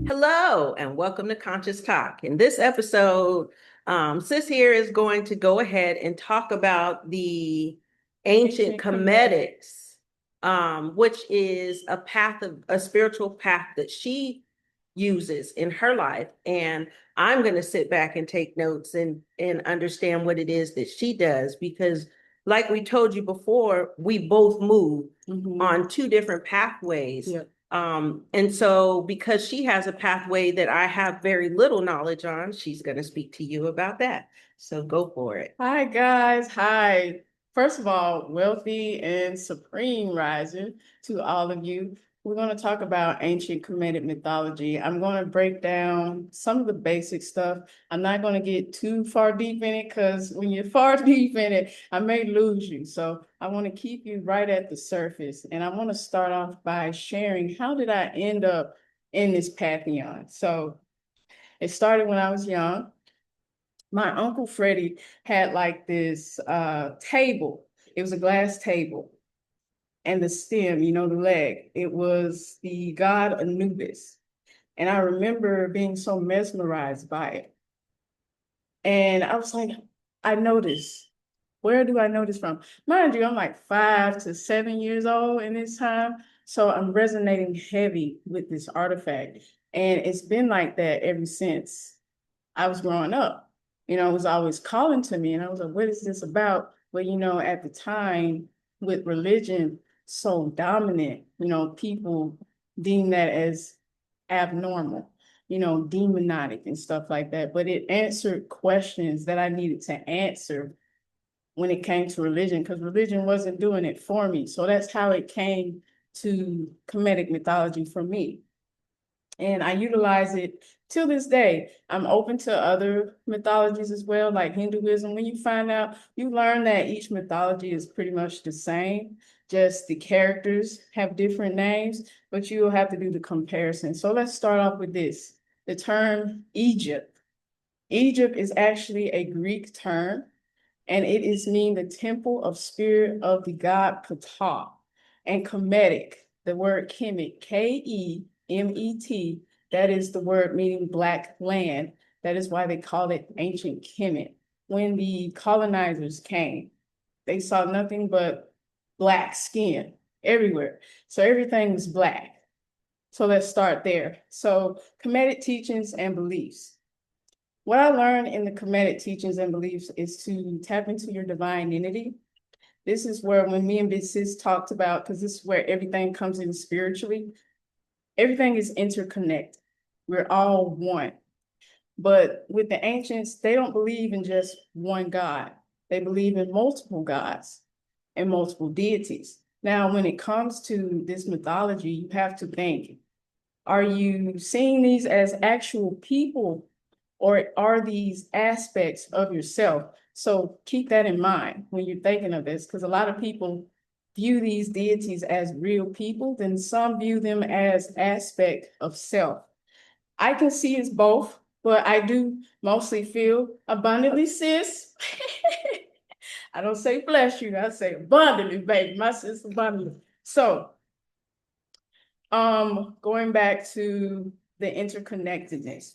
Hello, and welcome to Conscious Talk. In this episode, Sis here is going to go ahead and talk about the ancient Kemetics, which is a spiritual path that she uses in her life. And I'm going to sit back and take notes and understand what it is that she does, because like we told you before, we both move on two different pathways. Yeah. And so because she has a pathway that I have very little knowledge on, she's going to speak to you about that. So go for it. Hi, guys. Hi. First of all, wealthy and supreme rising to all of you. We're going to talk about ancient Kemetic mythology. I'm going to break down some of the basic stuff. I'm not going to get too far deep in it because when you're far deep in it, I may lose you. So I want to keep you right at the surface. And I want to start off by sharing how did I end up in this pantheon? So it started when I was young. My Uncle Freddie had like this table. It was a glass table. And the stem, the leg, it was the god Anubis. And I remember being so mesmerized by it. And I was like, I noticed. Where do I know this from? Mind you, I'm like 5 to 7 years old in this time. So I'm resonating heavy with this artifact. And it's been like that ever since I was growing up. It was always calling to me, and I was like, what is this about? But, at the time, with religion so dominant, people deem that as abnormal, demonic and stuff like that. But it answered questions that I needed to answer when it came to religion, because religion wasn't doing it for me. So that's how it came to Kemetic mythology for me. And I utilize it till this day. I'm open to other mythologies as well, like Hinduism. When you find out, you learn that each mythology is pretty much the same, just the characters have different names, but you'll have to do the comparison. So let's start off with this. The term Egypt. Egypt is actually a Greek term, and it is mean the temple of spirit of the god Ptah. And Kemetic, the word Kemet, Kemet, that is the word meaning black land. That is why they call it ancient Kemet. When the colonizers came, they saw nothing but black skin everywhere. So everything was black. So let's start there. So Kemetic teachings and beliefs. What I learned in the Kemetic teachings and beliefs is to tap into your divine entity. This is where when me and Big Sis talked about, because this is where everything comes in spiritually, everything is interconnected. We're all one. But with the ancients, they don't believe in just one God. They believe in multiple gods and multiple deities. Now, when it comes to this mythology, you have to think, are you seeing these as actual people, or are these aspects of yourself? So keep that in mind when you're thinking of this, because a lot of people view these deities as real people, then some view them as aspect of self. I can see it's both, but I do mostly feel abundantly, sis. I don't say bless you, I say abundantly, baby. My sis abundantly. So, going back to the interconnectedness.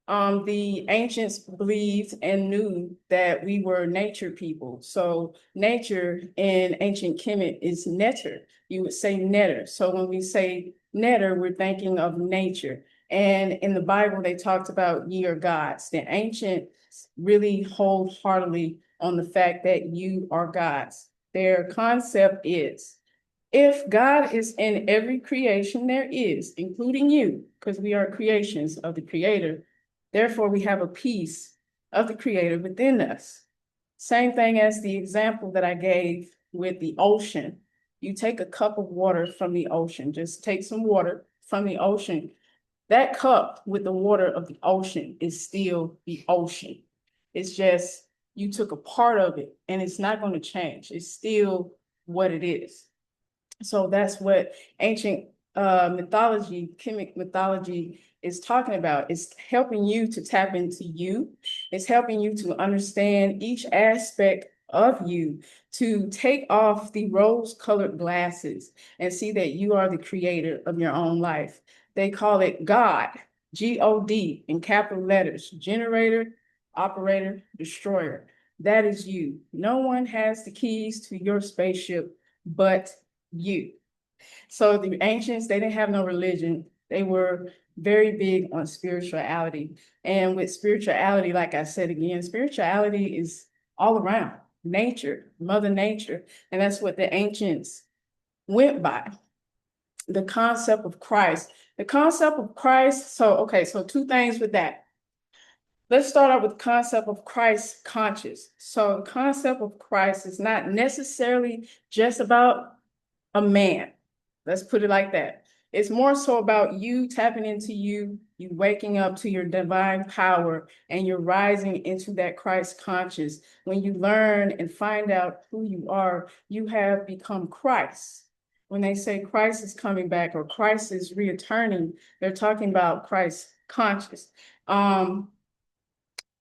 The ancients believed and knew that we were nature people. So nature in ancient Kemet is netter. You would say netter. So when we say netter, we're thinking of nature. And in the Bible, they talked about ye are gods. The ancients really wholeheartedly on the fact that you are gods. Their concept is, if God is in every creation there is, including you, because we are creations of the Creator, therefore we have a piece of the Creator within us. Same thing as the example that I gave with the ocean. You take a cup of water from the ocean, just take some water from the ocean. That cup with the water of the ocean is still the ocean. It's just you took a part of it and it's not going to change. It's still what it is. So that's what ancient mythology, Kemet mythology is talking about. It's helping you to tap into you. It's helping you to understand each aspect of you, to take off the rose-colored glasses and see that you are the creator of your own life. They call it God. God in capital letters, generator, operator, destroyer. That is you. No one has the keys to your spaceship but you. So the ancients, they didn't have no religion. They were very big on spirituality. And with spirituality, like I said again, spirituality is all around nature, Mother Nature. And that's what the ancients went by. The concept of Christ. The concept of Christ. So two things with that. Let's start out with the concept of Christ conscious. So the concept of Christ is not necessarily just about a man. Let's put it like that. It's more so about you tapping into you waking up to your divine power, and you're rising into that Christ conscious. When you learn and find out who you are, you have become Christ. When they say Christ is coming back or Christ is returning, they're talking about Christ conscious.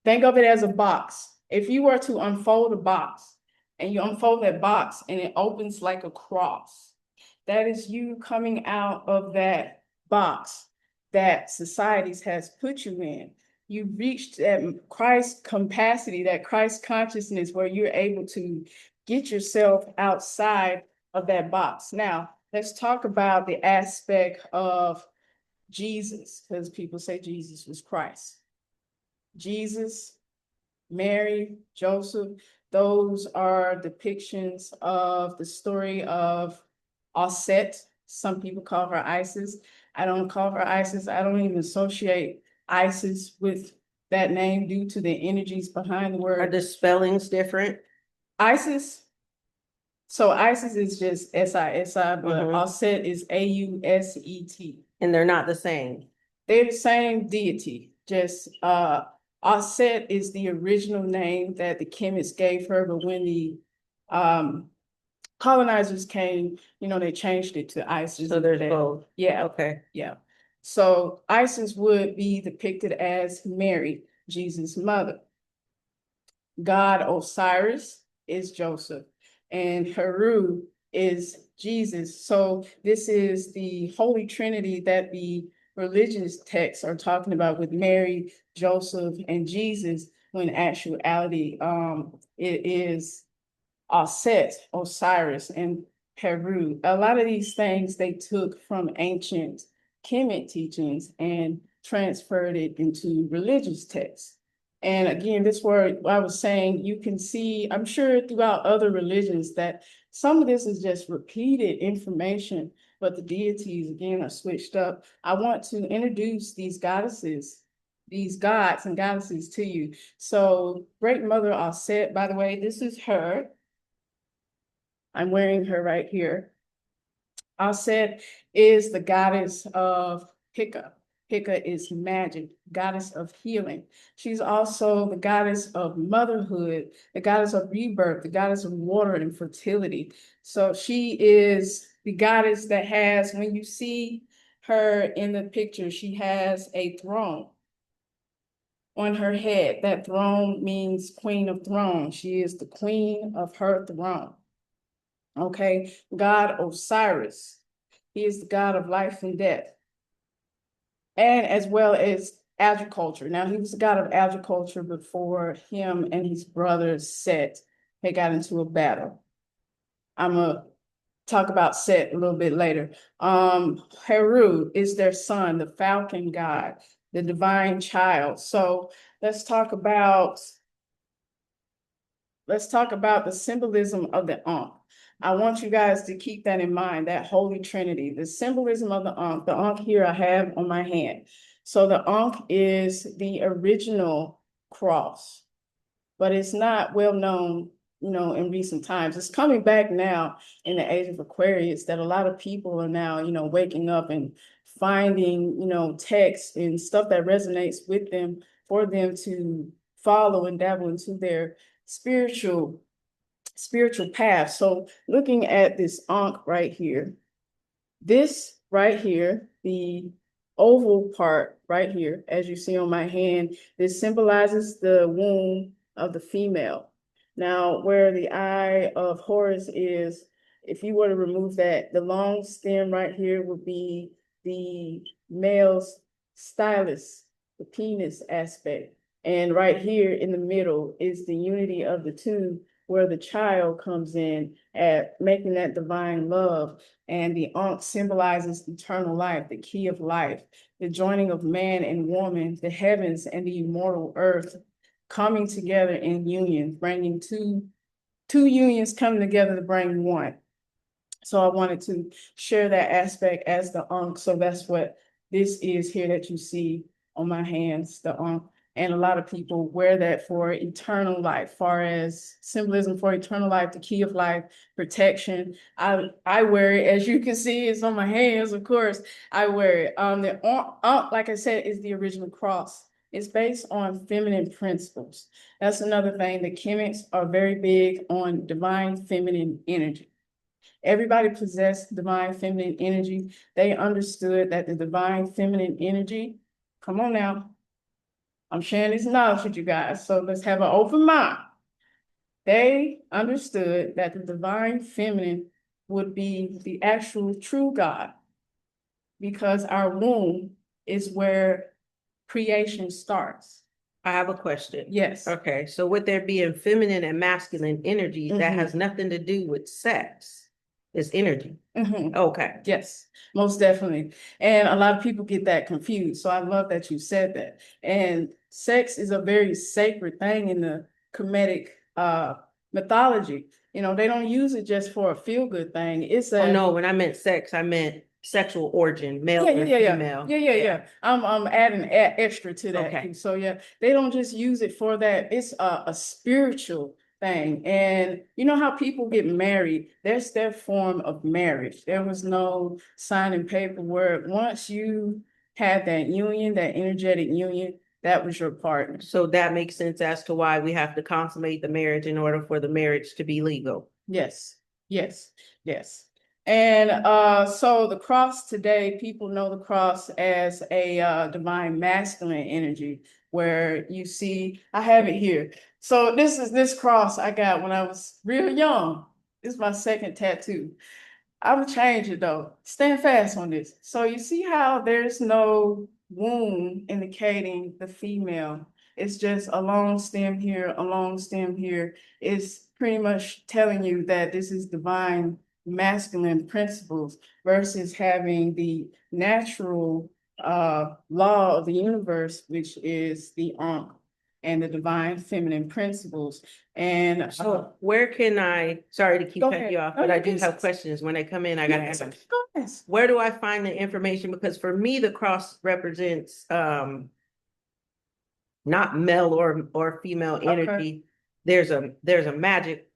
Think of it as a box. If you were to unfold a box and you unfold that box and it opens like a cross, that is you coming out of that box that society has put you in. You reached that Christ capacity, that Christ consciousness, where you're able to get yourself outside of that box. Now, let's talk about the aspect of Jesus, because people say Jesus was Christ. Jesus, Mary, Joseph, those are depictions of the story of Osset. Some people call her Isis. I don't call her Isis. I don't even associate Isis with that name due to the energies behind the Are word. the spellings different? Isis. So Isis is just S-I-S-I, but Osset is A-U-S-E-T. And they're not the same. They're the same deity, just Osset is the original name that the Kemets gave her, but when the colonizers came, they changed it to Isis. So there's both. Yeah. Okay. Yeah. So Isis would be depicted as Mary, Jesus' mother. God Osiris is Joseph, and Heru is Jesus. So this is the Holy Trinity that the religious texts are talking about with Mary, Joseph, and Jesus, when actuality it is Set, Osiris, and Heru. A lot of these things they took from ancient Kemet teachings and transferred it into religious texts. And again, this word I was saying, you can see, I'm sure throughout other religions that some of this is just repeated information, but the deities again are switched up. I want to introduce these goddesses, these gods and goddesses to you. So Great Mother Osset, by the way, this is her. I'm wearing her right here. Osset is the goddess of Pika. Pika is magic, goddess of healing. She's also the goddess of motherhood, the goddess of rebirth, the goddess of water and fertility. So she is the goddess that has, when you see her in the picture, she has a throne on her head. That throne means Queen of Thrones. She is the queen of her throne. Okay, God Osiris. He is the God of life and death, and as well as agriculture. Now, he was the God of agriculture before him and his brother Set had got into a battle. I'm gonna talk about Set a little bit later. Heru is their son, the falcon god, the divine child. So let's talk about the symbolism of the Ankh. I want you guys to keep that in mind, that Holy Trinity, the symbolism of the Ankh. The Ankh here I have on my hand. So the Ankh is the original cross, but it's not well known, in recent times. It's coming back now in the age of Aquarius that a lot of people are now, waking up and finding, texts and stuff that resonates with them for them to follow and dabble into their spiritual path. So looking at this Ankh right here, this right here, the oval part right here, as you see on my hand, this symbolizes the womb of the female. Now, where the eye of Horus is, if you were to remove that, the long stem right here would be the male's stylus, the penis aspect. And right here in the middle is the unity of the two, where the child comes in at making that divine love. And the Ankh symbolizes eternal life, the key of life, the joining of man and woman, the heavens and the immortal earth coming together in union, bringing two unions coming together to bring one. So I wanted to share that aspect as the Ankh. So that's what this is here that you see on my hands, the Ankh. And a lot of people wear that for eternal life, far as symbolism for eternal life, the key of life, protection. I wear it, as you can see, it's on my hands, of course. I wear it. The Ankh, like I said, is the original cross. It's based on feminine principles. That's another thing. The Kemets are very big on divine feminine energy. Everybody possessed divine feminine energy. They understood that the divine feminine energy, come on now, I'm sharing this knowledge with you guys, so let's have an open mind. They understood that the divine feminine would be the actual true God, because our womb is where creation starts. I have a question. Yes. Okay, so with there being feminine and masculine energy, that has nothing to do with sex. It's energy. Okay. Yes, most definitely. And a lot of people get that confused. So I love that you said that. And sex is a very sacred thing in the Kemetic mythology. You know, they don't use it just for a feel-good thing. It's a Oh no, when I meant sex, I meant sexual origin, male or female. Yeah. I'm adding extra to that. Okay. So yeah, they don't just use it for that. It's a spiritual thing. And you know how people get married, that's their form of marriage. There was no signing paperwork. Once you had that union, that energetic union, that was your partner. So that makes sense as to why we have to consummate the marriage in order for the marriage to be legal. Yes. And so the cross today, people know the cross as a divine masculine energy, where you see, I have it here. So this cross I got when I was real young. This is my second tattoo. I'm changing though. Stand fast on this. So you see how there's no womb indicating the female. It's just a long stem here, a long stem here. It's pretty much telling you that this is divine masculine principles versus having the natural law of the universe, which is the Ankh and the divine feminine principles. And so where can sorry to keep cutting you off, but I do have questions. questions. When they come in, I gotta ask them. Yes. Where do I find the information? Because for me, the cross represents not male or female energy. There's a magic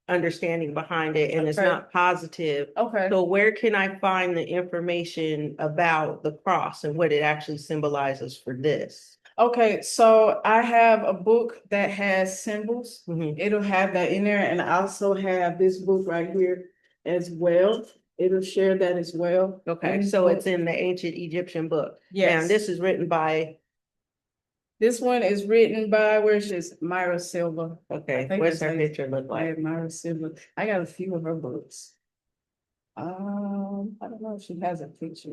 understanding behind it, and it's not positive. So where can I find the information about the cross and what it actually symbolizes for this? Okay, so I have a book that has symbols. Mhm. It'll have that in there, and I also have this book right here as well. It'll share that as well. Okay, And so it's in the ancient Egyptian book. Yes. And this is written by, This one is written by, where's this? Myra Silva. okay, think what's that's her how you- picture look I like? have Myra Silva. I got a few of her books. I don't know if she has a picture.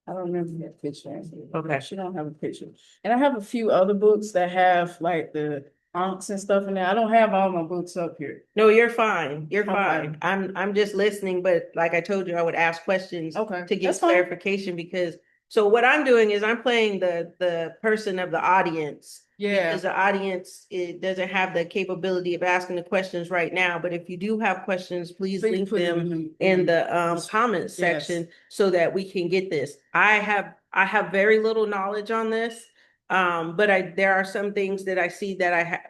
I don't remember that picture. Okay. She don't have a picture. And I have a few other books that have like the aunts and stuff in there. I don't have all my books up here. No, you're fine. You're Okay. fine. I'm just listening, but like I told you, I would ask questions Okay, to get that's fine. clarification, because so what I'm doing is I'm playing the person of the audience. Yeah. Because the audience, it doesn't have the capability of asking the questions right now, but if you do have questions, please link put it them in the comment Yes. section so that we can get this. I have very little knowledge on this. But there are some things that I see that I have,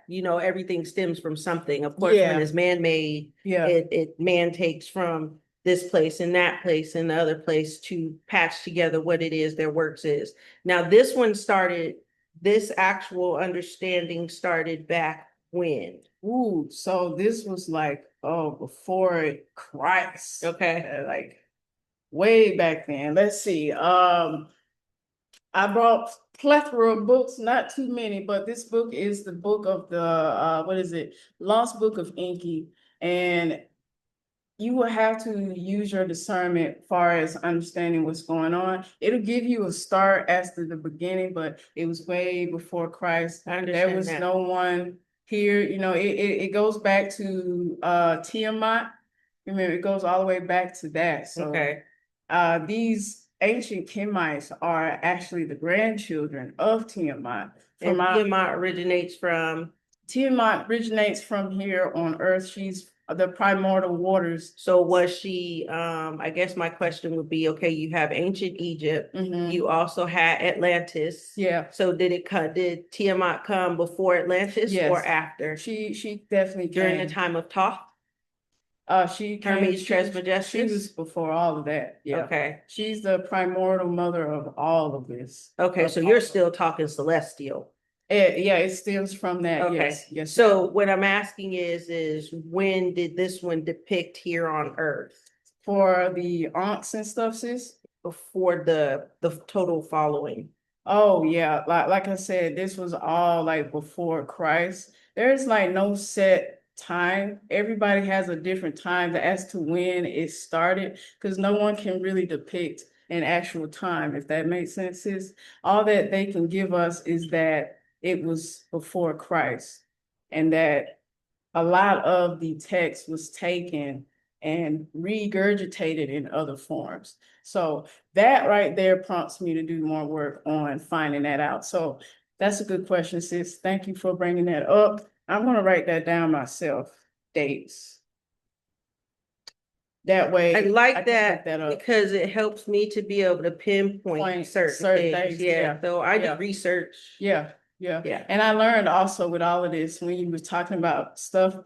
everything stems from something. Of course, when Yeah. it's man-made, Yeah. man takes from this place and that place and the other place to patch together what it is their works is. Now, this actual understanding started back when? Ooh, so this was like, before Christ. Okay. Like way back then. Let's see. I brought plethora of books, not too many, but this book is the book of the what is it? Lost Book of Enki. And you will have to use your discernment as far as understanding what's going on. It'll give you a start as to the beginning, but it was way before Christ. I There understand was that. no one here, it goes back to Tiamat. Remember, it goes all the way back to that. So Okay. these ancient Kemites are actually the grandchildren of Tiamat. And From our Tiamat originates from, Tiamat originates from here on Earth. She's the primordial waters. so was she, I guess my question would be, okay, you have ancient Egypt, Mhm. you also had Atlantis. Yeah, So did Tiamat come before Atlantis or Yes. after? she definitely During the came. time of Thoth, She came. Hermes She was Trismegistus? before all of that. Yeah, Okay. she's the primordial mother of all of this. Okay, so you're still talking celestial. Yeah, it stems from that. Okay. Yes, yes. So what I'm asking is when did this one depict here on Earth For the aunts and stuff, sis. before the total following? Oh yeah, like I said, this was all like before Christ. There's like no set time. Everybody has a different time as to when it started, because no one can really depict an actual time, if that makes sense. Is all that they can give us is that it was before Christ, and that a lot of the text was taken and regurgitated in other forms. So that right there prompts me to do more work on finding that out. So that's a good question, sis. Thank you for bringing that up. I'm going to write that down myself, dates. That way I I like can that look that up. because it helps me to be able to pinpoint Point certain things. Yeah, yeah. so I do Yeah. research. Yeah, yeah. Yeah. And I learned also with all of this, when you were talking about stuff,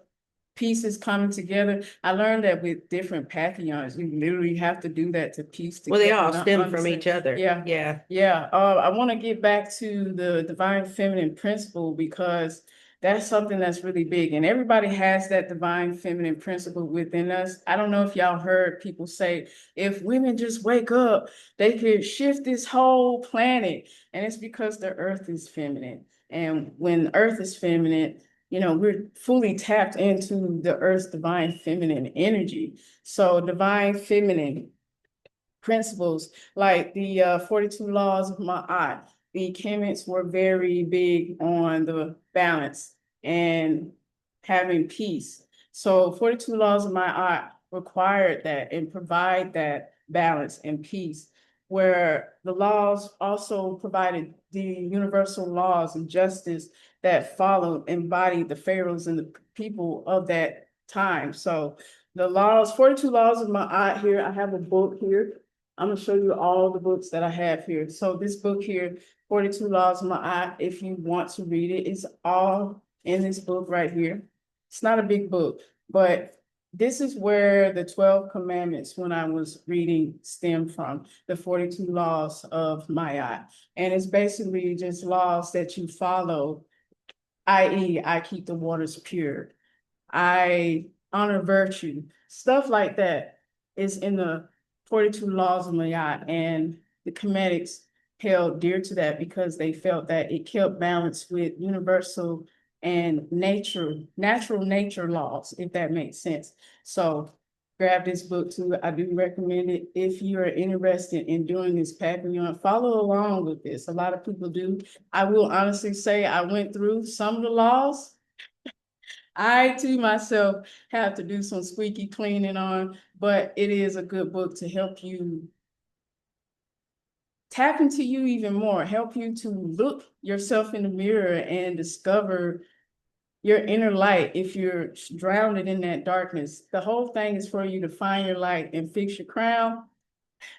pieces coming together, I learned that with different pantheons, you literally have to do that to piece Well, they together. all and stem from understand. each other. Yeah, Yeah. yeah. I want to get back to the divine feminine principle, because that's something that's really big, and everybody has that divine feminine principle within us. I don't know if y'all heard people say, if women just wake up, they could shift this whole planet. And it's because the earth is feminine. And when earth is feminine, we're fully tapped into the earth's divine feminine energy. So divine feminine principles like the 42 laws of Ma'at. The Kemets were very big on the balance and having peace. So 42 laws of Ma'at required that and provide that balance and peace, where the laws also provided the universal laws of justice that followed, embodied the pharaohs and the people of that time. So the laws, 42 laws of Ma'at here, I have a book here. I'm gonna show you all the books that I have here. So this book here, 42 Laws of Ma'at, if you want to read it, it's all in this book right here. It's not a big book, but this is where the 12 commandments, when I was reading, stem from, the 42 laws of Ma'at. And it's basically just laws that you follow, i.e., I keep the waters pure. I honor virtue, stuff like that is in the 42 laws of Mayat, and the Comedics held dear to that because they felt that it kept balance with universal and natural nature laws, if that makes sense. So grab this book too. I do recommend it if you are interested in doing this papillon. Follow along with this. A lot of people do. I will honestly say I went through some of the laws. I too myself have to do some squeaky cleaning on, but it is a good book to help you tap into you even more, help you to look yourself in the mirror and discover your inner light if you're drowned in that darkness. The whole thing is for you to find your light and fix your crown.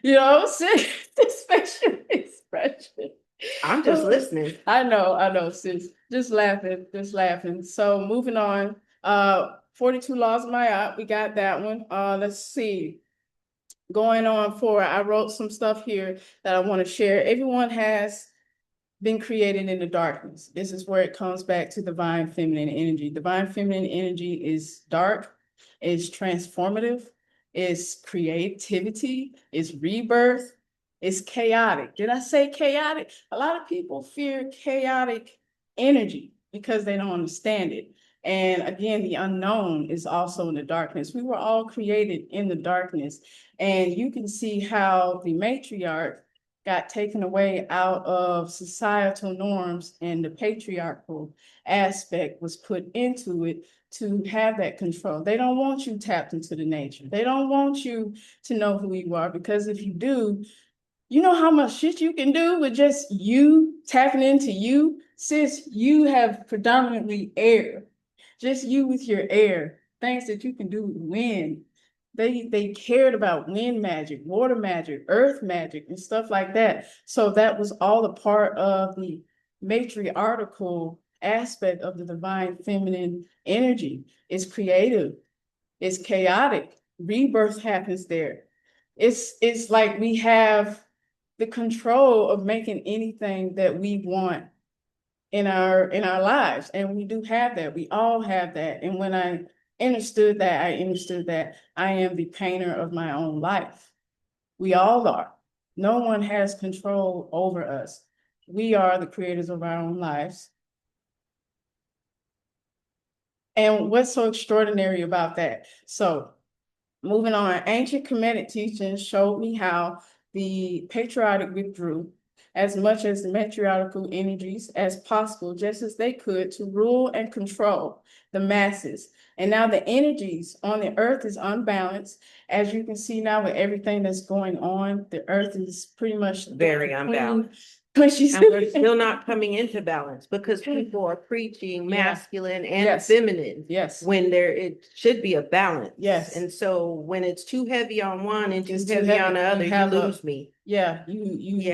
This facial expression. I'm just listening. I know, sis. Just laughing, just laughing. So moving on. 42 Laws of Ma'at, we got that one. Let's see. Going on forward, I wrote some stuff here that I want to share. Everyone has been created in the darkness. This is where it comes back to divine feminine energy. Divine feminine energy is dark, is transformative, is creativity, is rebirth, is chaotic. Did I say chaotic? A lot of people fear chaotic energy because they don't understand it. And again, the unknown is also in the darkness. We were all created in the darkness. And you can see how the matriarch got taken away out of societal norms, and the patriarchal aspect was put into it to have that control. They don't want you tapped into the nature. They don't want you to know who you are, because if you do, you know how much shit you can do with just you tapping into you? Sis, you have predominantly air. Just you with your air. Things that you can do with wind. They cared about wind magic, water magic, earth magic, and stuff like that. So that was all a part of the matriarchal aspect of the divine feminine energy. It's creative, it's chaotic. Rebirth happens there. It's like we have the control of making anything that we want in our lives. And we do have that. We all have that. And when I understood that, I am the painter of my own life. We all are. No one has control over us. We are the creators of our own lives. And what's so extraordinary about that? So moving on, ancient Kemetic teachings showed me how the patriotic withdrew as much as the matriarchal energies as possible, just as they could, to rule and control the masses. And now the energies on the earth is unbalanced. As you can see now with everything that's going on, the earth is pretty much Very unbalanced. When she's And we're still not coming into balance because people are preaching Yeah. masculine and Yes. feminine Yes. when it should be a balance. Yes. And so when it's too heavy on one and too It's too heavy heavy. on the You other, you have a- lose me. Yeah, Yeah,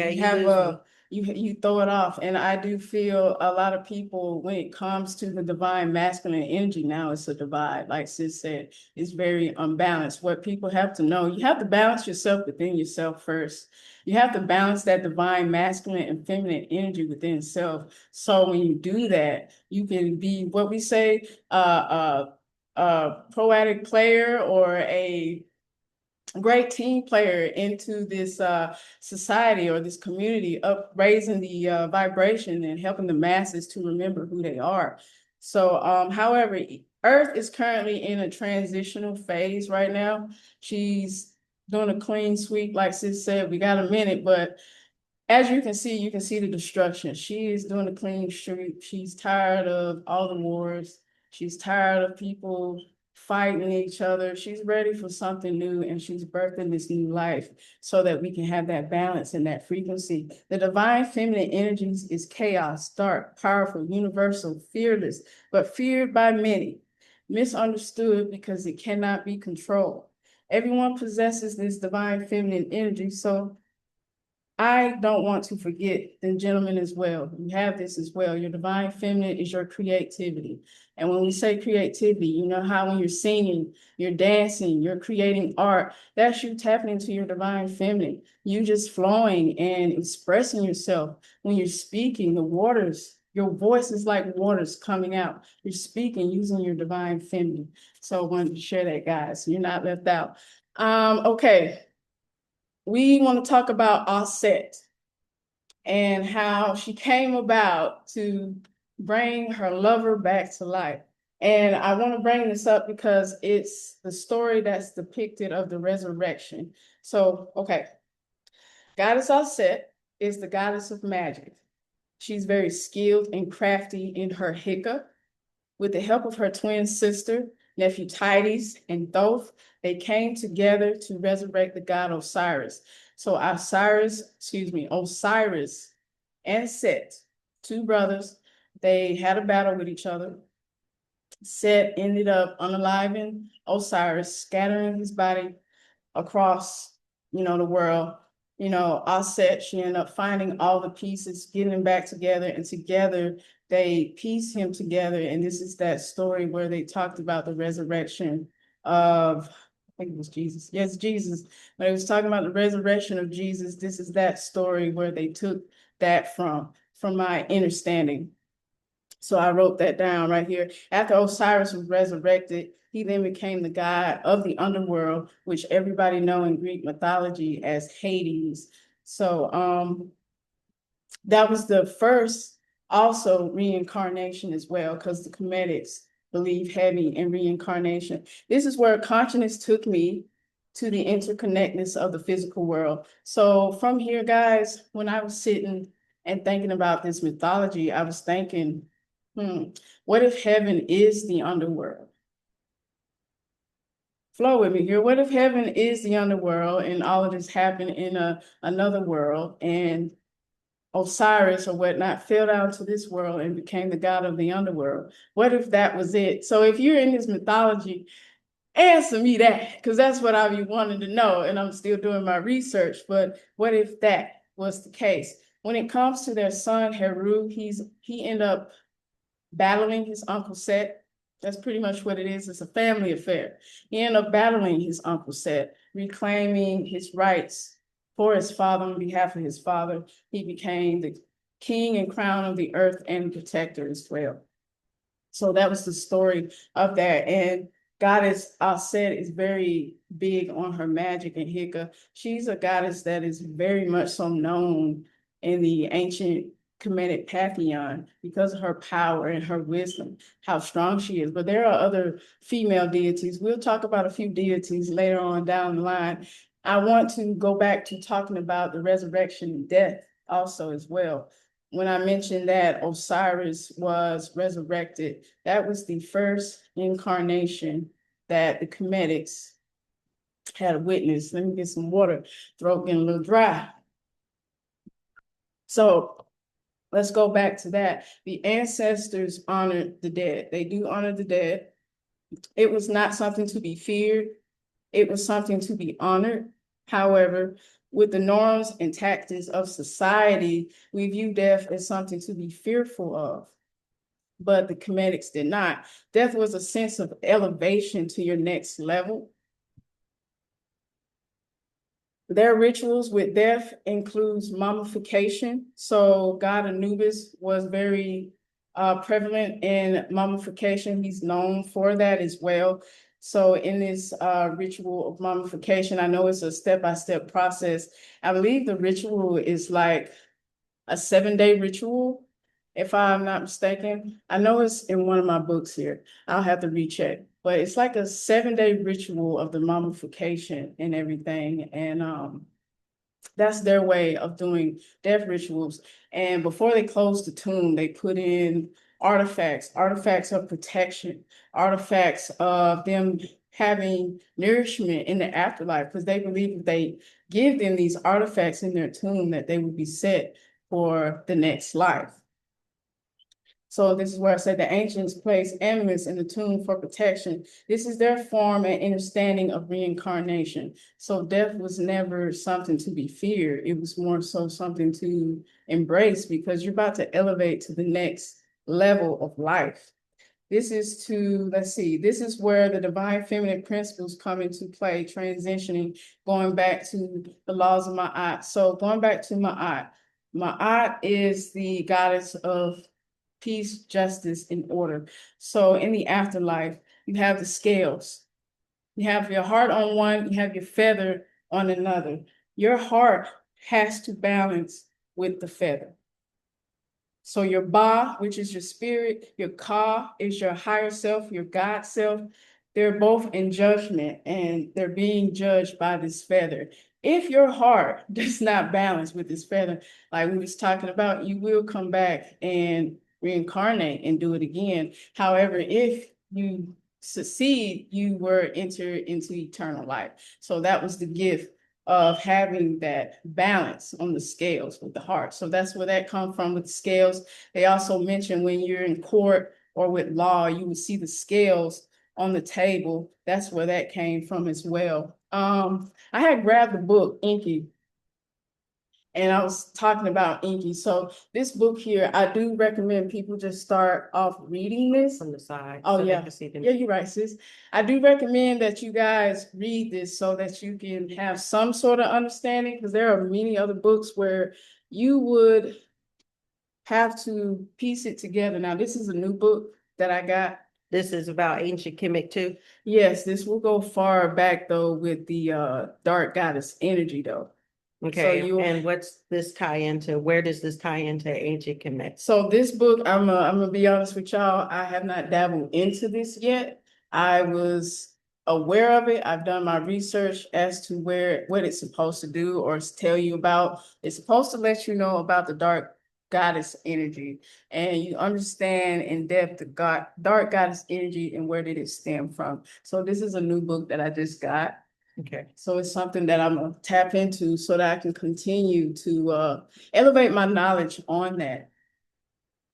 you you have lose me. you throw it off. And I do feel a lot of people, when it comes to the divine masculine energy, now it's a divide. Like Sis said, it's very unbalanced. What people have to know, you have to balance yourself within yourself first. You have to balance that divine masculine and feminine energy within self. So when you do that, you can be what we say, a poetic player or a great team player into this society or this community, up raising the vibration and helping the masses to remember who they are. So however, Earth is currently in a transitional phase right now. She's doing a clean sweep, like Sis said. We got a minute, but as you can see the destruction. She is doing a clean sweep. She's tired of all the wars. She's tired of people fighting each other. She's ready for something new, and she's birthing this new life so that we can have that balance and that frequency. The divine feminine energies is chaos, dark, powerful, universal, fearless, but feared by many, misunderstood because it cannot be controlled. Everyone possesses this divine feminine energy, so I don't want to forget the gentlemen as well. You have this as well. Your divine feminine is your creativity. And when we say creativity, you know how when you're singing, you're dancing, you're creating art, that's you tapping into your divine feminine. You just flowing and expressing yourself. When you're speaking, the waters, your voice is like waters coming out. You're speaking using your divine feminine. So I wanted to share that, guys. You're not left out. Okay. We want to talk about Osset and how she came about to bring her lover back to life. And I want to bring this up because it's the story that's depicted of the resurrection. So, okay, Goddess Osset is the goddess of magic. She's very skilled and crafty in her hiccup. With the help of her twin sister, Nefertiti's, and Thoth, they came together to resurrect the god Osiris. So Osiris and Set, two brothers, they had a battle with each other. Set ended up unaliving Osiris, scattering his body across, the world. Offset, she ended up finding all the pieces, getting them back together, and together they pieced him together. And this is that story where they talked about the resurrection of, I think it was Jesus. Yes, Jesus. When it was talking about the resurrection of Jesus, this is that story where they took that from my understanding. So I wrote that down right here. After Osiris was resurrected, he then became the god of the underworld, which everybody know in Greek mythology as Hades. So that was the first also reincarnation as well, because the Cometics believe heavy in reincarnation. This is where consciousness took me to the interconnectedness of the physical world. So from here, guys, when I was sitting and thinking about this mythology, I was thinking, what if heaven is the underworld? Flow with me here. What if heaven is the underworld and all of this happened in another world, and Osiris or whatnot fell down to this world and became the god of the underworld? What if that was it? So if you're in this mythology, answer me that, because that's what I be wanting to know, and I'm still doing my research. But what if that was the case? When it comes to their son Heru, he ended up battling his uncle Set. That's pretty much what it is. It's a family affair. He ended up battling his uncle Set, reclaiming his rights for his father on behalf of his father. He became the king and crown of the earth and protector as well. So that was the story of that. And goddess Aset is very big on her magic, and Hika, she's a goddess that is very much so known in the ancient Kemetic pantheon because of her power and her wisdom, how strong she is. But there are other female deities. We'll talk about a few deities later on down the line. I want to go back to talking about the resurrection and death also as well. When I mentioned that Osiris was resurrected, that was the first incarnation that the Kemetics had witnessed. Let me get some water, throat getting a little dry. So let's go back to that. The ancestors honored the dead. They do honor the dead. It was not something to be feared. It was something to be honored. However, with the norms and tactics of society, we view death as something to be fearful of. But the Kemetics did not. Death was a sense of elevation to your next level. Their rituals with death includes mummification. So God Anubis was very prevalent in mummification. He's known for that as well. So in this ritual of mummification, I know it's a step-by-step process. I believe the ritual is like a 7-day ritual, if I'm not mistaken. I know it's in one of my books here. I'll have to recheck. But it's like a 7-day ritual of the mummification and everything. And that's their way of doing death rituals. And before they close the tomb, they put in artifacts of protection, artifacts of them having nourishment in the afterlife, because they believe if they give them these artifacts in their tomb, that they would be set for the next life. So this is where I said the ancients placed amulets in the tomb for protection. This is their form and understanding of reincarnation. So death was never something to be feared. It was more so something to embrace, because you're about to elevate to the next level of life. This is this is where the divine feminine principles come into play, transitioning, going back to the laws of Ma'at. So going back to Ma'at. Ma'at is the goddess of peace, justice, and order. So in the afterlife, you have the scales. You have your heart on one, you have your feather on another. Your heart has to balance with the feather. So your Ba, which is your spirit, your Ka is your higher self, your God self. They're both in judgment, and they're being judged by this feather. If your heart does not balance with this feather, like we was talking about, you will come back and reincarnate and do it again. However, if you succeed, you were entered into eternal life. So that was the gift of having that balance on the scales with the heart. So that's where that comes from with the scales. They also mention when you're in court or with law, you would see the scales on the table. That's where that came from as well. I had grabbed the book Inky, and I was talking about Inky. So this book here, I do recommend people just start off reading this. From the side. Oh, so they yeah. can see them. Yeah, you're right, sis. I do recommend that you guys read this so that you can have some sort of understanding, because there are many other books where you would have to piece it together. Now, this is a new book that I got. This is about ancient Kemet too. Yes, this will go far back though with the dark goddess energy though. So Okay, you and what's this tie into? Where does this tie into ancient Kemet? So this book, I'm gonna be honest with y'all, I have not dabbled into this yet. I was aware of it. I've done my research as to what it's supposed to do or tell you about. It's supposed to let you know about the dark goddess energy, and you understand in depth the dark goddess energy and where did it stem from. So this is a new book that I just got. Okay. So it's something that I'm gonna tap into so that I can continue to elevate my knowledge on that.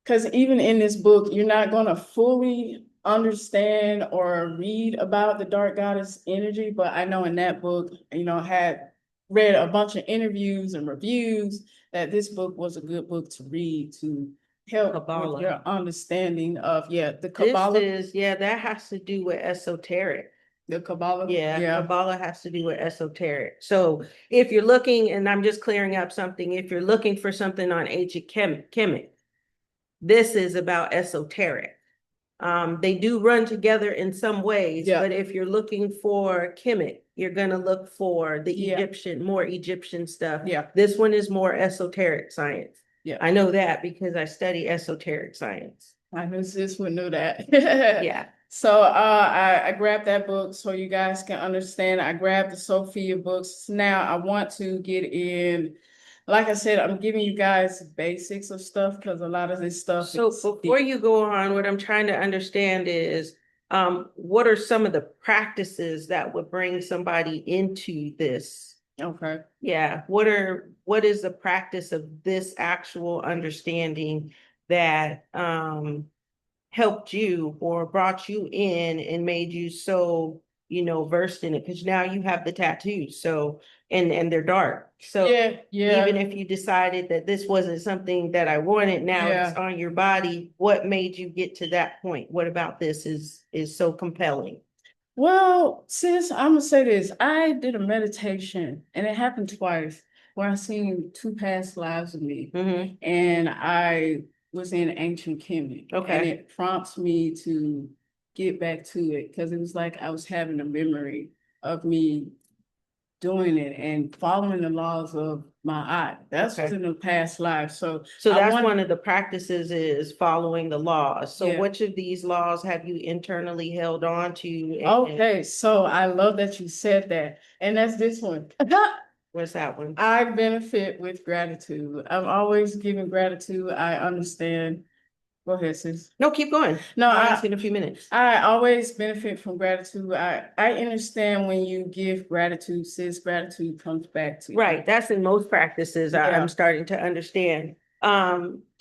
Because even in this book, you're not going to fully understand or read about the dark goddess energy. But I know in that book, had read a bunch of interviews and reviews that this book was a good book to read to help Kabbalah. with your understanding of, the This Kabbalah. is, yeah, that has to do with esoteric. The Kabbalah. Yeah, Kabbalah has to do with esoteric. So if you're looking, and I'm just clearing up something, if you're looking for something on ancient Kemet, this is about esoteric. They do run together in some ways, Yeah. but if you're looking for Kemet, you're gonna look for the Yeah. more Egyptian stuff. Yeah. This one is more esoteric science. Yeah. I know that because I study esoteric science. I knew sis would know that. Yeah. So I grabbed that book so you guys can understand. I grabbed the Sophia books. Now I want to get in, like I said, I'm giving you guys basics of stuff because a lot of this stuff So is before deep. you go on, what I'm trying to understand is, what are some of the practices that would bring somebody into this? Okay. Yeah, what is the practice of this actual understanding that helped you or brought you in and made you so, versed in it? Because now you have the tattoos, so and they're dark. So even if you decided that this wasn't something that I wanted, now it's on your body, what made you get to that point? What about this is so compelling? Well, sis, I'm gonna say this. I did a meditation and it happened twice where I seen two past lives of me. Mm-hmm. And I was in ancient Kemet. Okay. And it prompts me to get back to it because it was like I was having a memory of me doing it and following the laws of my eye. That's Okay. in the past life. So that's one of the practices is following the laws. So Yeah. which of these laws have you internally held on to? Okay, so I love that you said that. And that's this one. What's that one? I benefit with gratitude. I'm always giving gratitude. I understand. Go ahead, sis. No, keep going. No, I'll ask in a few minutes. I always benefit from gratitude. I understand when you give gratitude, sis, gratitude comes back to you. Right. That's in most practices. Yeah. I'm starting to understand.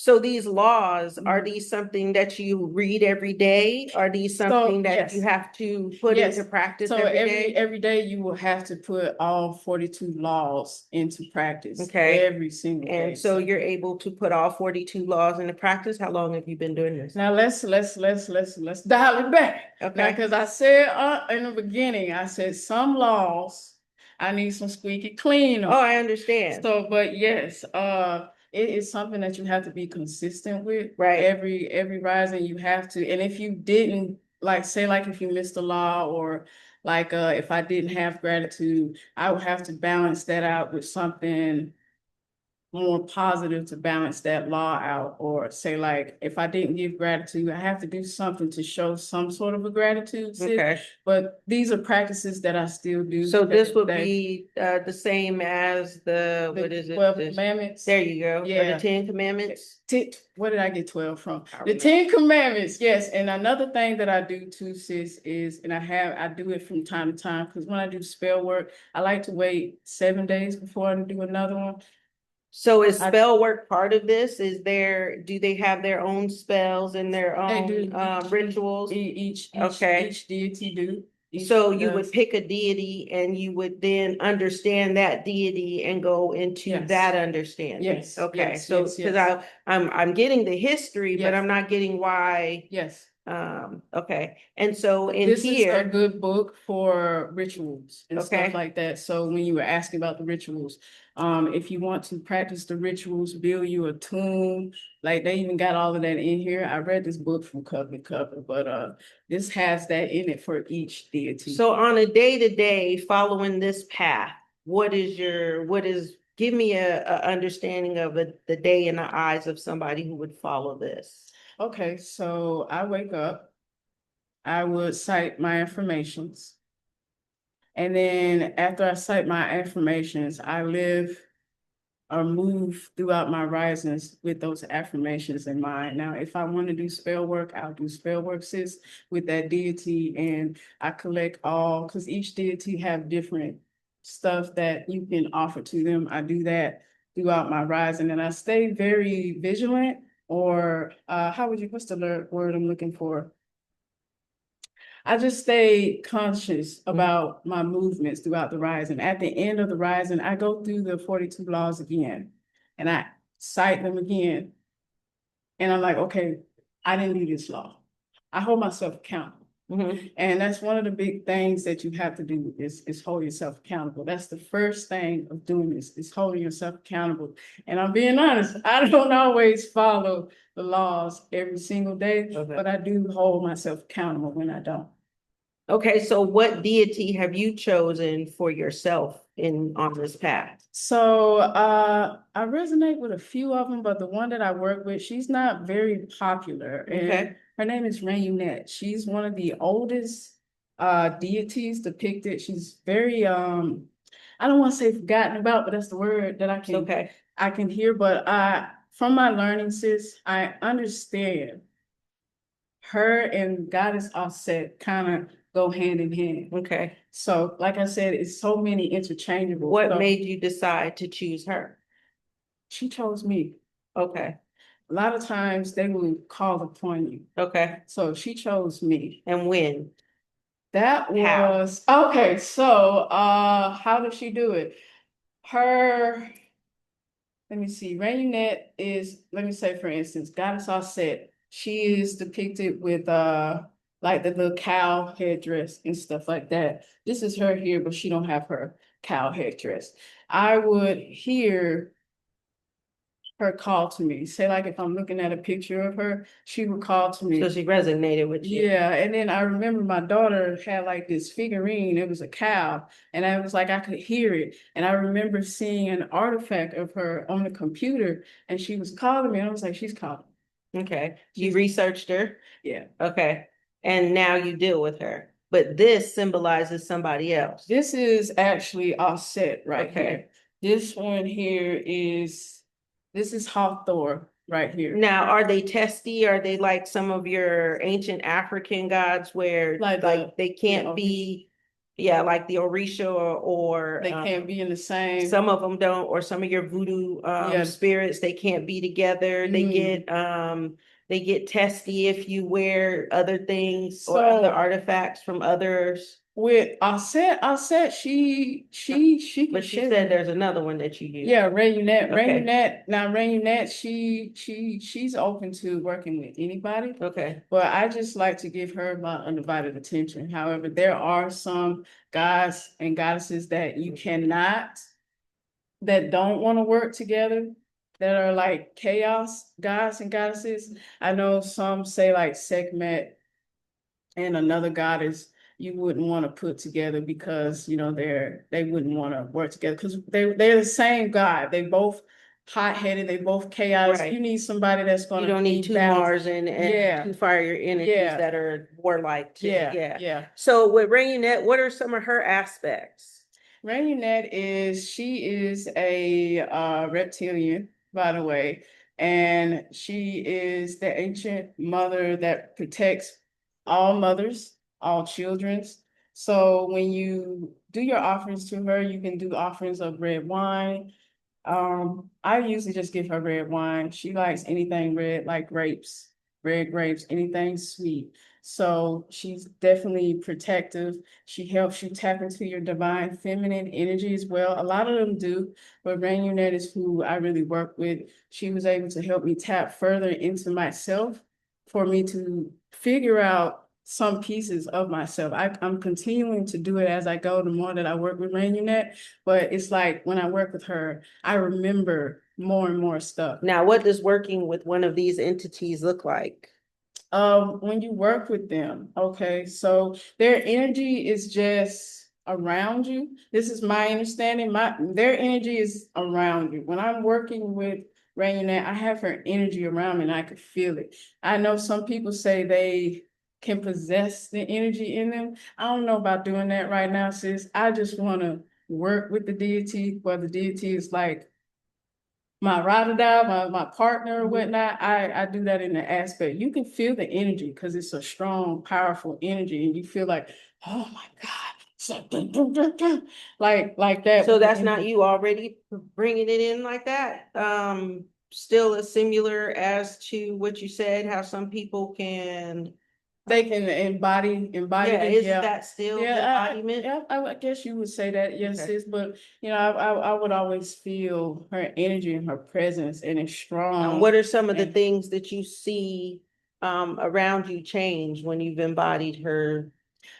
So these laws, are these something that you read every day? Are these something that you have to put into practice So every day? every day you will have to put all 42 laws into practice. Okay. Every single day. And so you're able to put all 42 laws into practice. How long have you been doing this? Now let's dial it back. Okay. Because I said in the beginning, I said some laws I need some squeaky clean on. Oh, I understand. So, but yes, it is something that you have to be consistent with. Right. Every rising you have to. And if you didn't, like say like if you missed a law or like if I didn't have gratitude, I would have to balance that out with something more positive to balance that law out, or say like if I didn't give gratitude, I have to do something to show some sort of a gratitude. Sis. Okay. But these are practices that I still do. So this would be the same as the what is it? 12 commandments. There you go. Or Yeah. the 10 commandments. Where did I get 12 from? The 10 commandments. Yes. And another thing that I do too, sis, is, and I do it from time to time, because when I do spell work, I like to wait 7 days before I do another one. So is spell work part of this? Do they have their own spells and their own rituals? Each deity do. So you would pick a deity and you would then understand that deity and go into that understanding. Yes. Okay. Yes, So yes, because I'm getting the history, but Yes. I'm not getting why. Yes. Okay. And so in This here, is a good book for rituals and Okay. stuff like that. So when you were asking about the rituals, if you want to practice the rituals, build you a tomb, like they even got all of that in here. I read this book from cover to cover, but this has that in it for each deity. So on a day-to-day following this path, what is give me a understanding of the day in the eyes of somebody who would follow this. Okay, so I wake up, I would cite my affirmations. And then after I cite my affirmations, I live or move throughout my risings with those affirmations in mind. Now, if I want to do spell work, I'll do spell work, sis, with that deity, and I collect all, because each deity have different stuff that you can offer to them. I do that throughout my rising, and I stay very vigilant, or what's the word I'm looking for? I just stay conscious about my movements throughout the rising. At the end of the rising, I go through the 42 laws again and I cite them again. And I'm like, okay, I didn't do this law. I hold myself accountable. And that's one of the big things that you have to do is hold yourself accountable. That's the first thing of doing this, is holding yourself accountable. And I'm being honest, I don't always follow the laws every single day, but I do hold myself accountable when I don't. Okay, so what deity have you chosen for yourself on this path? So I resonate with a few of them, but the one that I work with, she's not very popular. Okay. And her name is Rayunette. She's one of the oldest deities depicted. She's very I don't want to say forgotten about, but that's the word that I can hear. But from my learning, sis, I understand her and Goddess Offset kind of go hand in hand. Okay. So, like I said, it's so many interchangeable. What made you decide to choose her? She chose me. Okay. A lot of times they will call upon you. Okay. So she chose me. And when? That was okay. So how did she do it? Let me see, Rainette is, let me say, for instance, Goddess Offset, she is depicted with like the little cow headdress and stuff like that. This is her here, but she don't have her cow headdress. I would hear her call to me. Say, like, if I'm looking at a picture of her, she would call to me. So she resonated with you. Yeah, and then I remember my daughter had like this figurine. It was a cow, and I was like, I could hear it. And I remember seeing an artifact of her on the computer, and she was calling me. And I was like, she's calling. Okay. You researched her? Yeah. Okay. And now you deal with her. But this symbolizes somebody else. This is actually offset right here. This one here this is Hathor right here. Now, are they testy? Are they like some of your ancient African gods where like they can't be, like the Orisha or they can't be in the same. Some of them don't, or some of your voodoo spirits, they can't be together. They get testy if you wear other things or other artifacts from others. With Offset, she But she said there's another one that you use. Yeah, Rayunette. Rayunette. Now Rayunette, she's open to working with anybody. Okay. But I just like to give her my undivided attention. However, there are some gods and goddesses that that don't want to work together, that are like chaos gods and goddesses. I know some say like Sekhmet and another goddess you wouldn't want to put together because they wouldn't want to work together because they're the same God. They both hot-headed, they both chaos. Right. You need somebody that's going to You don't need two Mars and two fire energies that are warlike too. Yeah. So with Rayunette, what are some of her aspects? Rayunette she is a reptilian, by the way, and she is the ancient mother that protects all mothers, all children's. So when you do your offerings to her, you can do offerings of red wine. I usually just give her red wine. She likes anything red, like grapes, red grapes, anything sweet. So she's definitely protective. She helps you tap into your divine feminine energy as well. A lot of them do, but Rayunette is who I really work with. She was able to help me tap further into myself for me to figure out some pieces of myself. I'm continuing to do it as I go, the more that I work with Rayunette, but it's like when I work with her, I remember more and more stuff. Now, what does working with one of these entities look like? When you work with them, okay, so their energy is just around you. This is my understanding. Their energy is around you. When I'm working with Rayonet, I have her energy around me and I can feel it. I know some people say they can possess the energy in them. I don't know about doing that right now, sis. I just want to work with the deity, where the deity is like my ride or die, my partner or whatnot. I do that in the aspect. You can feel the energy because it's a strong, powerful energy, and you feel like, oh my God. So, like that. So that's not you already bringing it in like that? Still as similar as to what you said, how some people can. They can embody Yeah, it. is Yeah. that still the Yeah, embodiment? I guess you would say that, yes, Okay. sis, but I would always feel her energy and her presence, and it's strong. What are some of the And things that you see around you change when you've embodied her?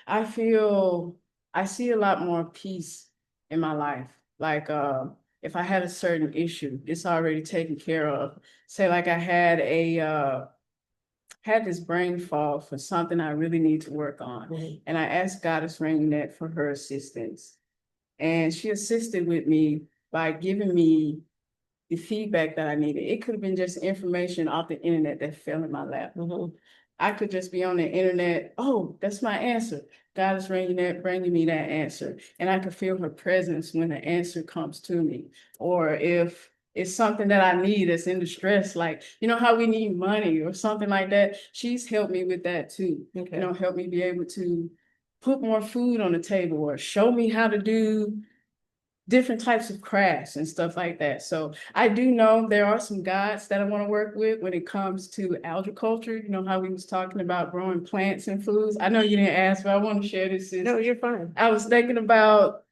I feel I see a lot more peace in my life. Like if I had a certain issue, it's already taken care of. Say like I had this brain fog for something I really need to work on. Mhm. And I asked Goddess Rainette for her assistance. And she assisted with me by giving me the feedback that I needed. It could have been just information off the internet that fell in my lap. Mhm. I could just be on the internet. Oh, that's my answer. God is bringing me that answer. And I could feel her presence when the answer comes to me. Or if it's something that I need that's in distress, like, you know, how we need money or something like that. She's helped me with that too. Okay. You know, help me be able to put more food on the table or show me how to do different types of crafts and stuff like that. So I do know there are some gods that I want to work with when it comes to agriculture. You know how we was talking about growing plants and foods. I know you didn't ask, but I want to share this. No, you're fine. I was thinking about,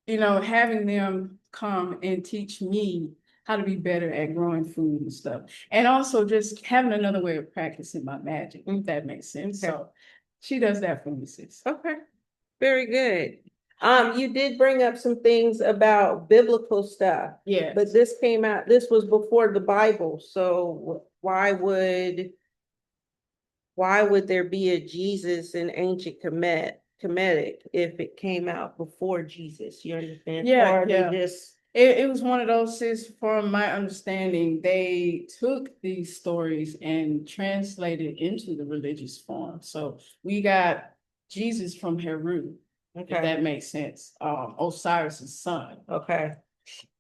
you know, having them come and teach me how to be better at growing food and stuff. And also just having another way of practicing my magic, if that makes sense. Okay. So she does that for me, sis. Okay. Very good. You did bring up some things about biblical stuff, Yeah. but this was before the Bible. So why would there be a Jesus in ancient Kemetic if it came out before Jesus? You understand? Or Yeah, are they yeah. just It was one of those, sis, from my understanding, they took these stories and translated into the religious form. So we got Jesus from Heru, if okay? that makes sense. Osiris's son. Okay.